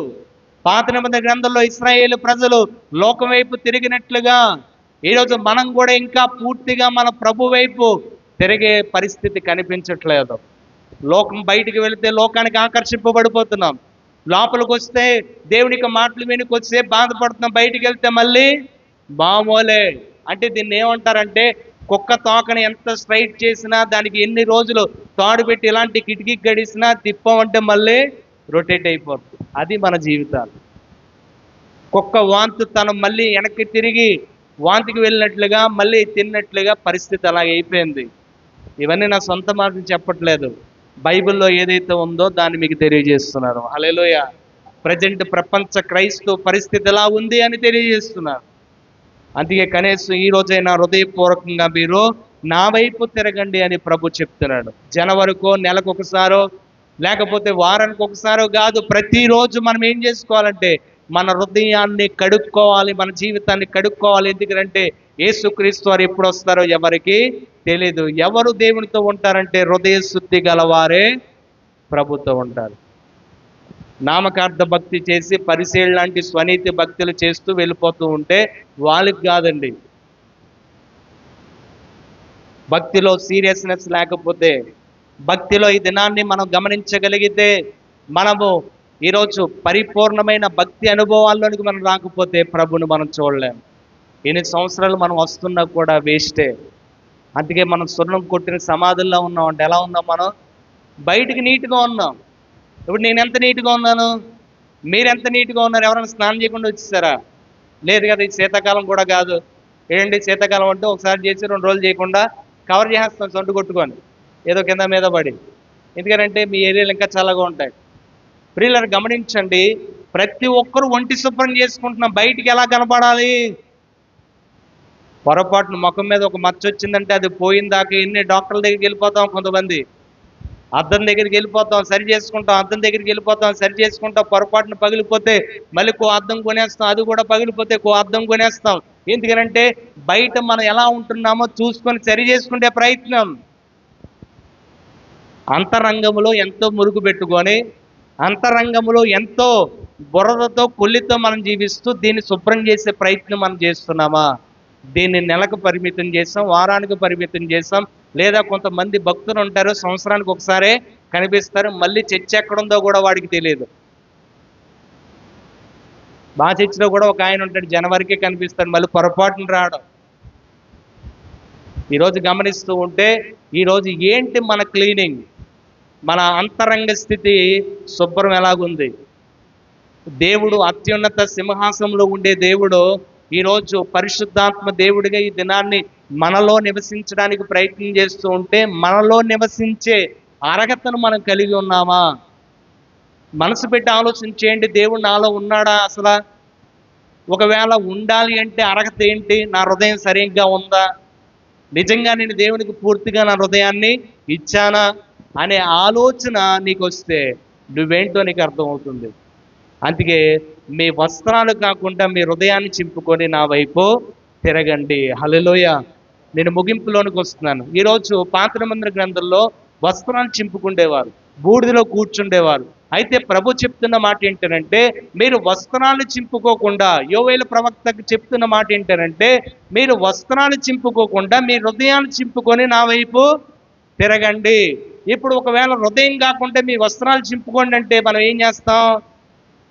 పాత నిబంధన గ్రంథంలో ఇశ్రాయేలు ప్రజలు లోకం వైపు తిరిగినట్లుగా ఈరోజు మనం కూడా ఇంకా పూర్తిగా మన ప్రభు వైపు తిరిగే పరిస్థితి కనిపించట్లేదు. లోకం బయటికి వెళితే లోకానికి ఆకర్షింపబడిపోతున్నాం, లోపలికి వస్తే దేవునికి మాటలు వెనుక వస్తే బాధపడుతున్నాం, బయటికి వెళ్తే మళ్ళీ మామూలే. అంటే దీన్ని ఏమంటారంటే కుక్క తోకని ఎంత స్ట్రైట్ చేసినా దానికి ఎన్ని రోజులు తాడు పెట్టి ఇలాంటి కిటికీ గడిసినా తిప్పమంటే మళ్ళీ రొటేట్ అయిపోతుంది. అది మన జీవితాలు. కుక్క వాంతి తను మళ్ళీ వెనక్కి తిరిగి వాంతికి వెళ్ళినట్లుగా మళ్ళీ తిన్నట్లుగా పరిస్థితి అలాగే అయిపోయింది. ఇవన్నీ నా సొంత మాటలు చెప్పట్లేదు, బైబిల్లో ఏదైతే ఉందో దాన్ని మీకు తెలియజేస్తున్నారు. హల్లెలూయా. ప్రజెంట్ ప్రపంచ క్రైస్తవ పరిస్థితి ఎలా ఉంది అని తెలియజేస్తున్నారు. అందుకే కనీసం ఈ రోజైనా హృదయపూర్వకంగా మీరు నా వైపు తిరగండి అని ప్రభు చెప్తున్నాడు. జనవరికో నెలకు ఒకసారో లేకపోతే వారానికి ఒకసారో కాదు, ప్రతిరోజు మనం ఏం చేసుకోవాలంటే మన హృదయాన్ని కడుక్కోవాలి, మన జీవితాన్ని కడుక్కోవాలి. ఎందుకంటే యేసుక్రీస్తు వారు ఎప్పుడు వస్తారో ఎవరికి తెలీదు. ఎవరు దేవునితో ఉంటారంటే హృదయ శుద్ధి గలవారే ప్రభుతో ఉంటారు. నామకార్థ భక్తి చేసి పరిశీలన లాంటి స్వనీతి భక్తులు చేస్తూ వెళ్ళిపోతూ ఉంటే వాళ్ళకి కాదండి. భక్తిలో సీరియస్నెస్ లేకపోతే, భక్తిలో ఈ దినాన్ని మనం గమనించగలిగితే, మనము ఈరోజు పరిపూర్ణమైన భక్తి అనుభవాల్లోనికి మనం రాకపోతే ప్రభుని మనం చూడలేము. ఎన్ని సంవత్సరాలు మనం వస్తున్నా కూడా వేస్టే. అందుకే మనం సున్నం కొట్టిన సమాధుల్లో ఉన్నాం. అంటే ఎలా ఉన్నాం? మనం బయటికి నీట్గా ఉన్నాం. ఇప్పుడు నేను ఎంత నీట్గా ఉన్నాను, మీరు ఎంత నీట్గా ఉన్నారు? ఎవరైనా స్నానం చేయకుండా వచ్చేసారా? లేదు కదా. ఇది శీతాకాలం కూడా కాదు. ఏంటి శీతాకాలం అంటే ఒకసారి చేసి 2 రోజులు చేయకుండా కవర్ చేస్తాం సొంటు కొట్టుకొని ఏదో కింద మీద పడి. ఎందుకంటే మీ ఏరియాలు ఇంకా చల్లగా ఉంటాయి. ప్రియులారా గమనించండి, ప్రతి ఒక్కరు ఒంటి శుభ్రం చేసుకుంటున్నాం. బయటికి ఎలా కనపడాలి? పొరపాటున ముఖం మీద ఒక మచ్చ వచ్చిందంటే అది పోయిన దాకా ఎన్ని డాక్టర్ల దగ్గరికి వెళ్ళిపోతాం. కొంతమంది అద్దం దగ్గరికి వెళ్ళిపోతాం, సరి చేసుకుంటాం. అద్దం దగ్గరికి వెళ్ళిపోతాం, సరి చేసుకుంటాం. పొరపాటున పగిలిపోతే మళ్ళీ అద్దం కొనేస్తాం. అది కూడా పగిలిపోతే అద్దం కొనేస్తాం. ఎందుకనంటే బయట మనం ఎలా ఉంటున్నామో చూసుకొని సరి చేసుకునే ప్రయత్నం. అంతరంగంలో ఎంతో మురుగు పెట్టుకొని, అంతరంగంలో ఎంతో బురదతో కొల్లితో మనం జీవిస్తూ దీన్ని శుభ్రం చేసే ప్రయత్నం మనం చేస్తున్నామా? దీన్ని నెలకు పరిమితం చేసాం, వారానికి పరిమితం చేసాం. లేదా కొంతమంది భక్తులు ఉంటారు, సంవత్సరానికి ఒకసారే కనిపిస్తారు. మళ్ళీ చర్చ్ ఎక్కడుందో కూడా వాడికి తెలియదు. మా చర్చిలో కూడా ఒక ఆయన ఉంటాడు, జనవరికే కనిపిస్తాడు, మళ్ళీ పొరపాటున రావడం. ఈరోజు గమనిస్తూ ఉంటే ఈరోజు ఏంటి మన క్లీనింగ్, మన అంతరంగ స్థితి శుభ్రం ఎలాగుంది? దేవుడు అత్యున్నత సింహాసనంలో ఉండే దేవుడు ఈరోజు పరిశుద్ధాత్మ దేవుడిగా ఈ దినాన్ని మనలో నివసించడానికి ప్రయత్నం చేస్తూ ఉంటే, మనలో నివసించే అర్హతను మనం కలిగి ఉన్నామా? మనసు పెట్టి ఆలోచన చేయండి. దేవుడు నాలో ఉన్నాడా అసలు? ఒకవేళ ఉండాలి అంటే అర్హత ఏంటి? నా హృదయం సరిగ్గా ఉందా? నిజంగా నేను దేవునికి పూర్తిగా నా హృదయాన్ని ఇచ్చానా అనే ఆలోచన నీకు వస్తే నువ్వేంటో నీకు అర్థమవుతుంది. అందుకే మీ వస్త్రాలు కాకుండా మీ హృదయాన్ని చింపుకొని నా వైపు తిరగండి. హల్లెలూయ. నేను ముగింపులోనికి వస్తున్నాను. ఈరోజు పాత నిబంధన గ్రంథంలో వస్త్రాలు చింపుకుండేవారు, బూడిదలో కూర్చుండేవారు. అయితే ప్రభు చెప్తున్న మాట ఏంటంటే, మీరు వస్త్రాలు చింపుకోకుండా, యోవేలు ప్రవక్తకు చెప్తున్న మాట ఏంటంటే, మీరు వస్త్రాలు చింపుకోకుండా మీ హృదయాన్ని చింపుకొని నా వైపు తిరగండి. ఇప్పుడు ఒకవేళ హృదయం కాకుండా మీ వస్త్రాలు చింపుకోండి అంటే మనం ఏం చేస్తాం?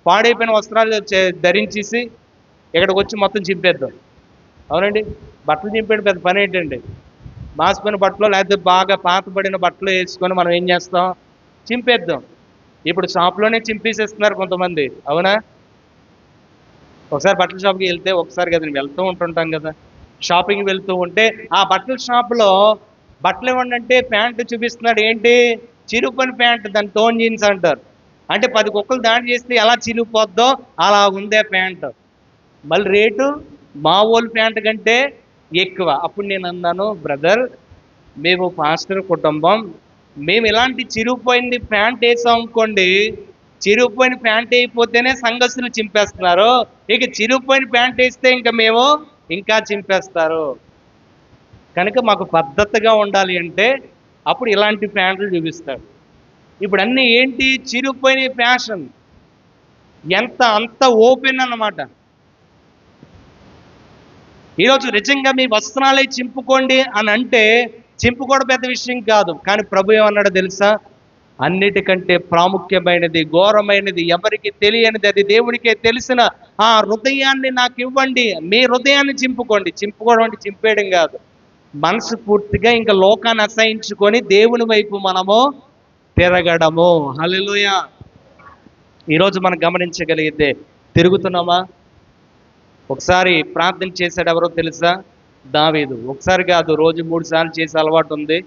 పాడైపోయిన వస్త్రాలు ధరించేసి ఇక్కడికి వచ్చి మొత్తం చింపేద్దాం. అవునండి, బట్టలు చింపేయడం పెద్ద పని ఏంటండి? మాసిపోయిన బట్టలు లేకపోతే బాగా పాతబడిన బట్టలు వేసుకొని మనం ఏం చేస్తాం? చింపేద్దాం. ఇప్పుడు షాప్లోనే చింపేసేస్తున్నారు కొంతమంది, అవునా? ఒకసారి బట్టల షాప్కి వెళ్తే, ఒకసారి కదా వెళ్తూ ఉంటుంటాం కదా, షాపింగ్ వెళ్తూ ఉంటే ఆ బట్టల షాప్లో బట్టలు ఇవ్వండి అంటే ప్యాంటు చూపిస్తున్నాడు. ఏంటి? చిరుపని ప్యాంట్, దాన్ని టోన్ జీన్స్ అంటారు. అంటే 10 కుక్కలు దాడి చేస్తే ఎలా చిరిగిపోద్దో అలా ఉందే ప్యాంటు. మళ్ళీ రేటు మామూలు ప్యాంటు కంటే ఎక్కువ. అప్పుడు నేను అన్నాను, బ్రదర్ మేము పాస్టర్ కుటుంబం, మేము ఇలాంటి చిరిగిపోయింది ప్యాంట్ వేసాం అనుకోండి, చిరిగిపోయిన ప్యాంట్ అయిపోతేనే సంఘస్థులు చింపేస్తున్నారు, ఇక చిరిగిపోయిన ప్యాంట్ వేస్తే ఇంకా మేము ఇంకా చింపేస్తారు. కనుక మాకు పద్ధతిగా ఉండాలి అంటే అప్పుడు ఇలాంటి ప్యాంట్లు చూపిస్తారు. ఇప్పుడు అన్నీ ఏంటి? చిరిగిపోయిన ఫ్యాషన్, అంత ఓపెన్ అన్నమాట. ఈరోజు నిజంగా మీ వస్త్రాలే చింపుకోండి అని అంటే చింపుకోవడం పెద్ద విషయం కాదు. కానీ ప్రభు ఏమన్నాడో తెలుసా? అన్నిటికంటే ప్రాముఖ్యమైనది, ఘోరమైనది, ఎవరికి తెలియనిది, అది దేవుడికే తెలిసిన ఆ హృదయాన్ని నాకు ఇవ్వండి. మీ హృదయాన్ని చింపుకోండి. చింపుకోవడం అంటే చింపేయడం కాదు, మనసు పూర్తిగా ఇంకా లోకాన్ని అసహించుకొని దేవుని వైపు మనము తిరగడము. హల్లెలూయా. ఈరోజు మనం గమనించగలిగితే తిరుగుతున్నామా? ఒకసారి ప్రార్థన చేశాడు, ఎవరో తెలుసా? దావీదు. ఒకసారి కాదు, రోజు 3 సార్లు చేసే అలవాటు ఉంది.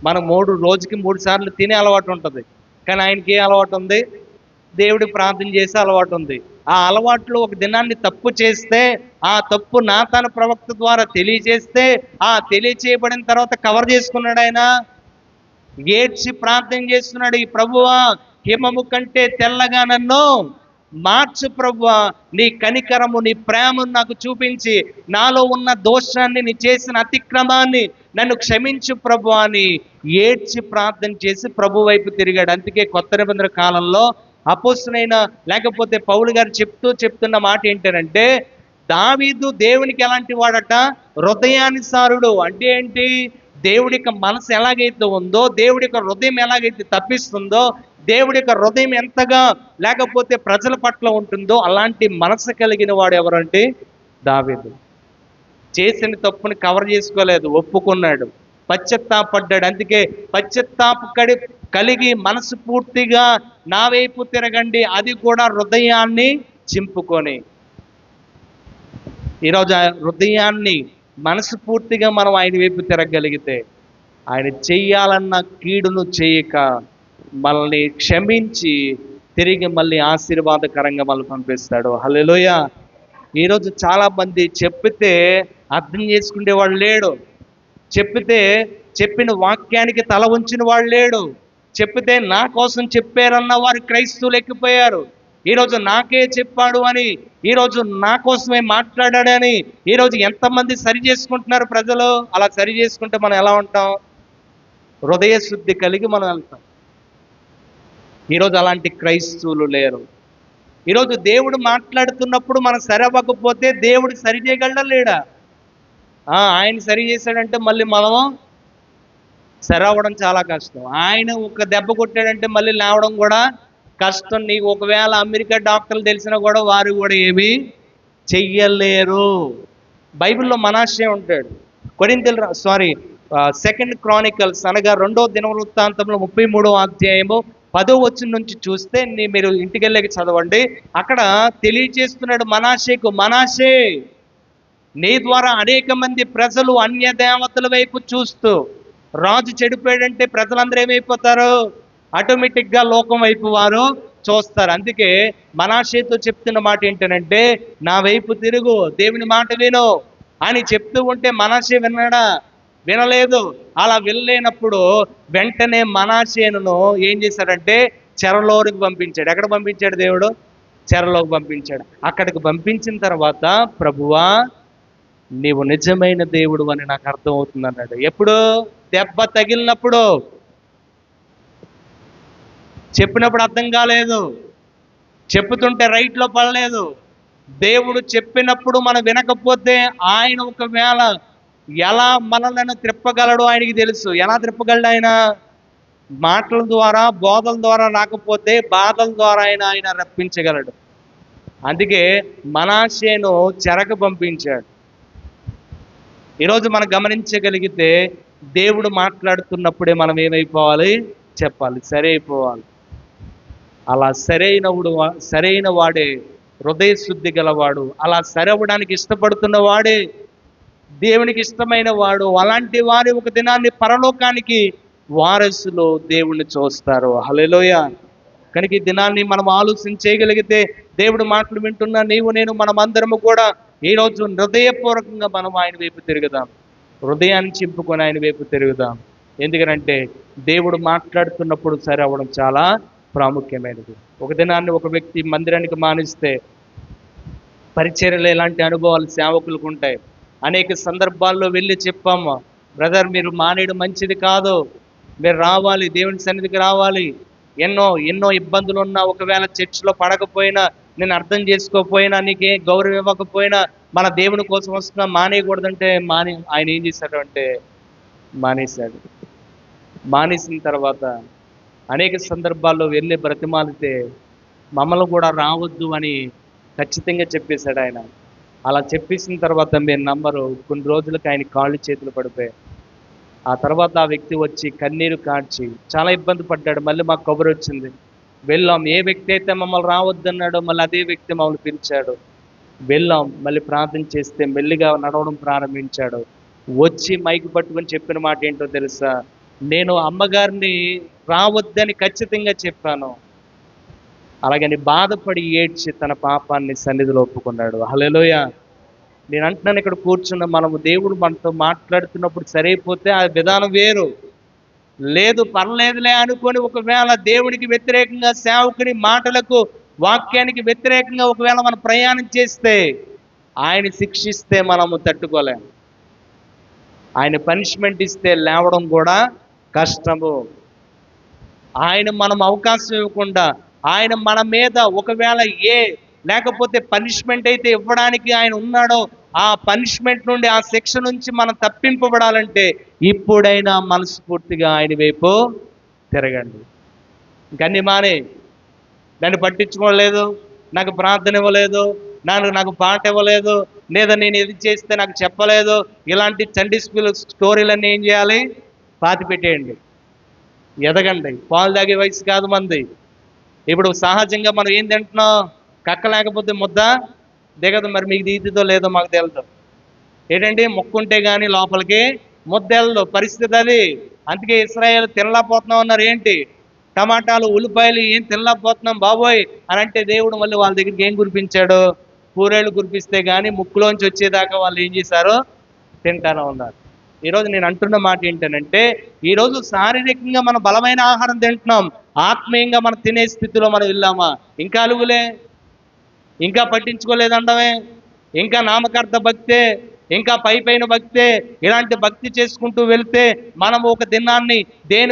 మనం రోజుకి 3 సార్లు తినే అలవాటు ఉంటుంది. కానీ ఆయనకి ఏ అలవాటు ఉంది? దేవుడికి ప్రార్థన చేసే అలవాటు ఉంది. ఆ అలవాట్లో ఒక దినాన్ని తప్పు చేస్తే, ఆ తప్పు నాతాను ప్రవక్త ద్వారా తెలియజేస్తే, ఆ తెలియచేయబడిన తర్వాత కవర్ చేసుకున్నాడు ఆయన. ఏడ్చి ప్రార్థన చేస్తున్నాడు, ఈ ప్రభువా హిమము కంటే తెల్లగా నన్ను మార్చు ప్రభువా, నీ కనికరము నీ ప్రేమను నాకు చూపించి నాలో ఉన్న దోషాన్ని, నీ చేసిన అతిక్రమాన్ని నన్ను క్షమించు ప్రభువా అని ఏడ్చి ప్రార్థన చేసి ప్రభు వైపు తిరిగాడు. అందుకే కొత్త నిబంధన కాలంలో అపోస్తలుడైన లేకపోతే పౌలు గారు చెప్తున్న మాట ఏంటంటే, దావీదు దేవునికి ఎలాంటి వాడట? హృదయానుసారుడు. అంటే ఏంటి? దేవుడి యొక్క మనసు ఎలాగైతే ఉందో, దేవుడి యొక్క హృదయం ఎలాగైతే తప్పిస్తుందో, దేవుడి యొక్క హృదయం ఎంతగా లేకపోతే ప్రజల పట్ల ఉంటుందో అలాంటి మనసు కలిగిన వాడు ఎవరంటే దావీదు. చేసిన తప్పుని కవర్ చేసుకోలేదు, ఒప్పుకున్నాడు, పశ్చాత్తాపడ్డాడు. అందుకే కలిగి మనసు పూర్తిగా నా వైపు తిరగండి, అది కూడా హృదయాన్ని చింపుకొని. ఈరోజు ఆ హృదయాన్ని మనస్ఫూర్తిగా మనం ఆయన వైపు తిరగలిగితే, ఆయన చెయ్యాలన్న కీడును చేయక మనల్ని క్షమించి తిరిగి మళ్ళీ ఆశీర్వాదకరంగా మళ్ళీ పంపిస్తాడు. హల్లెలూయా. ఈరోజు చాలామంది చెప్పితే అర్థం చేసుకునేవాడు లేడు. చెప్పితే చెప్పిన వాక్యానికి తల ఉంచిన వాడు లేడు. చెప్పితే నా కోసం చెప్పారన్న వారు క్రైస్తవులు ఎక్కిపోయారు. ఈరోజు నాకే చెప్పాడు అని, ఈరోజు నా కోసమే మాట్లాడాడని ఈరోజు ఎంతమంది సరి చేసుకుంటున్నారు ప్రజలు. అలా సరి చేసుకుంటే మనం ఎలా ఉంటాం? హృదయ శుద్ధి కలిగి మనం వెళ్తాం. ఈరోజు అలాంటి క్రైస్తవులు లేరు. ఈరోజు దేవుడు మాట్లాడుతున్నప్పుడు మనం సరవ్వకపోతే దేవుడు సరి చేయగలడా లేడా? ఆయన సరి చేశాడంటే మళ్ళీ మనం సరవ్వడం చాలా కష్టం. ఆయన ఒక దెబ్బ కొట్టాడంటే మళ్ళీ లేవడం కూడా కష్టం. నీకు ఒకవేళ అమెరికా డాక్టర్లు తెలిసినా కూడా వారు కూడా ఏమీ చెయ్యలేరు. బైబిల్లో మనాషే ఉంటాడు. సెకండ్ క్రానికల్స్ అనగా 2వ దినవృత్తాంతంలో 33వ అధ్యాయము 10వ వచనం నుంచి చూస్తే మీరు ఇంటికి వెళ్ళి చదవండి. అక్కడ తెలియచేస్తున్నాడు మనాషే, నీ ద్వారా అనేక మంది ప్రజలు అన్య దేవతల వైపు చూస్తూ, రాజు చెడిపోయాడంటే ప్రజలందరూ ఏమైపోతారు? ఆటోమేటిక్గా లోకం వైపు వారు చూస్తారు. అందుకే మనాషేతో చెప్తున్న మాట ఏంటంటే, నా వైపు తిరుగు, దేవుని మాట విను అని చెప్తూ ఉంటే మనాషే విన్నాడా? వినలేదు. అలా వినలేనప్పుడు వెంటనే మనాషేను ఏం చేశాడంటే చెరలోకి పంపించాడు. ఎక్కడ పంపించాడు దేవుడు? చెరలోకి పంపించాడు. అక్కడికి పంపించిన తర్వాత, ప్రభువా నీవు నిజమైన దేవుడు అని నాకు అర్థం అవుతుంది అన్నాడు. ఎప్పుడు? దెబ్బ తగిలినప్పుడు. చెప్పినప్పుడు అర్థం కాలేదు, చెప్పుతుంటే రైట్లో పడలేదు. దేవుడు చెప్పినప్పుడు మనం వినకపోతే ఆయన ఒకవేళ ఎలా మనలను త్రిప్పగలడో ఆయనకి తెలుసు. ఎలా త్రిప్పగలడు ఆయన? మాటల ద్వారా, బోధల ద్వారా రాకపోతే బాధల ద్వారా ఆయన రప్పించగలడు. అందుకే మనాషేను చెరకు పంపించాడు. ఈరోజు మనం గమనించగలిగితే దేవుడు మాట్లాడుతున్నప్పుడే మనం ఏమైపోవాలి? చెప్పాలి, సరే అయిపోవాలి. అలా సరైన వాడే హృదయ శుద్ధి గలవాడు. అలా సరవడానికి ఇష్టపడుతున్న వాడే దేవునికి ఇష్టమైన వాడు. అలాంటి వారి ఒక దినాన్ని పరలోకానికి వారసులు దేవుణ్ణి చూస్తారు. హల్లెలూయా. కనుక ఈ దినాన్ని మనం ఆలోచన చేయగలిగితే, దేవుడు మాటలు వింటున్న నీవు నేను మనమందరము కూడా ఈరోజు హృదయపూర్వకంగా మనం ఆయన వైపు తిరుగుదాం. హృదయాన్ని చింపుకొని ఆయన వైపు తిరుగుదాం. ఎందుకంటే దేవుడు మాట్లాడుతున్నప్పుడు సరి అవ్వడం చాలా ప్రాముఖ్యమైనది. ఒక దినాన్ని ఒక వ్యక్తి మందిరానికి మానిస్తే పరిచర్యలు ఇలాంటి అనుభవాలు సేవకులకు ఉంటాయి. అనేక సందర్భాల్లో వెళ్ళి చెప్పాము, బ్రదర్ మీరు మానేయడం మంచిది కాదు, మీరు రావాలి, దేవుని సన్నిధికి రావాలి. ఎన్నో ఇబ్బందులు ఉన్నా, ఒకవేళ చర్చిలో పడకపోయినా, నేను అర్థం చేసుకోకపోయినా, నీకే గౌరవం ఇవ్వకపోయినా, మన దేవుని కోసం వస్తున్నా, మానేయకూడదంటే ఆయన ఏం చేశాడు అంటే మానేశాడు. మానేసిన తర్వాత అనేక సందర్భాల్లో వెళ్ళి బ్రతిమాలితే మమ్మల్ని కూడా రావద్దు అని ఖచ్చితంగా చెప్పేశాడు ఆయన. అలా చెప్పేసిన తర్వాత మీరు నమ్మరు, కొన్ని రోజులకు ఆయన కాళ్ళు చేతులు పడిపోయాయి. ఆ తర్వాత ఆ వ్యక్తి వచ్చి కన్నీరు కార్చి చాలా ఇబ్బంది పడ్డాడు. మళ్ళీ మాకు కబురు వచ్చింది, వెళ్ళాం. ఏ వ్యక్తి అయితే మమ్మల్ని రావద్దన్నాడో మళ్ళీ అదే వ్యక్తి మమ్మల్ని పిలిచాడు. వెళ్ళాం, మళ్ళీ ప్రార్థన చేస్తే మెల్లిగా నడవడం ప్రారంభించాడు. వచ్చి మైకు పట్టుకొని చెప్పిన మాట ఏంటో తెలుసా? నేను అమ్మగారిని రావద్దని ఖచ్చితంగా చెప్పాను. అలాగని బాధపడి ఏడ్చి తన పాపాన్ని సన్నిధిలో ఒప్పుకున్నాడు. హల్లెలూయా. నేను అంటున్నాను, ఇక్కడ కూర్చున్న మనము దేవుడు మనతో మాట్లాడుతున్నప్పుడు సరైపోతే ఆ విధానం వేరు. లేదు పర్లేదులే అనుకొని ఒకవేళ దేవునికి వ్యతిరేకంగా, సేవకుని మాటలకు, వాక్యానికి వ్యతిరేకంగా ఒకవేళ మనం ప్రయాణం చేస్తే ఆయన శిక్షిస్తే మనము తట్టుకోలేము. ఆయన పనిష్మెంట్ ఇస్తే లేవడం కూడా కష్టము. ఆయన మనం అవకాశం ఇవ్వకుండా, ఆయన మన మీద ఒకవేళ లేకపోతే పనిష్మెంట్ అయితే ఇవ్వడానికి ఆయన ఉన్నాడో, ఆ పనిష్మెంట్ నుండి, ఆ శిక్ష నుంచి మనం తప్పింపబడాలంటే ఇప్పుడైనా మనస్ఫూర్తిగా ఆయన వైపు తిరగండి. ఇంకన్నీ మానే, దాన్ని పట్టించుకోలేదు, నాకు ప్రార్థన ఇవ్వలేదు, నాకు పాట ఇవ్వలేదు, లేదా నేను ఇది చేస్తే నాకు చెప్పలేదు, ఇలాంటి చండీ స్టోరీలన్నీ ఏం చేయాలి? పాతి పెట్టేయండి. ఎదగండి. పాలు తాగే వయసు కాదు మంది. ఇప్పుడు సహజంగా మనం ఏం తింటున్నాం? కక్క లేకపోతే ముద్ద దిగదు. మరి మీకు దిగుతుందో లేదో మాకు తెలియదు. ఏంటంటే మొక్కుంటే కానీ లోపలికి ముద్ద వెళ్ళదు పరిస్థితి అది. అందుకే ఇశ్రాయేలు తినలేకపోతున్నాం అన్నారు. ఏంటి? టమాటాలు ఉల్లిపాయలు ఏం తినలేకపోతున్నాం బాబోయ్ అని అంటే దేవుడు మళ్ళీ వాళ్ళ దగ్గరికి ఏం కురిపించాడు? పూరేళ్ళు కురిపిస్తే కానీ ముక్కులోంచి వచ్చేదాకా వాళ్ళు ఏం చేశారు? తింటానే ఉన్నారు. ఈరోజు నేను అంటున్న మాట ఏంటనంటే, ఈరోజు శారీరకంగా మనం బలమైన ఆహారం తింటున్నాం, ఆత్మీయంగా మనం తినే స్థితిలో మనం వెళ్ళామా? ఇంకా అలుగులే, ఇంకా పట్టించుకోలేదండమే, ఇంకా నామకార్థ భక్తే, ఇంకా పైన భక్తే. ఇలాంటి భక్తి చేసుకుంటూ వెళ్తే మనం ఒక దినాన్ని దేని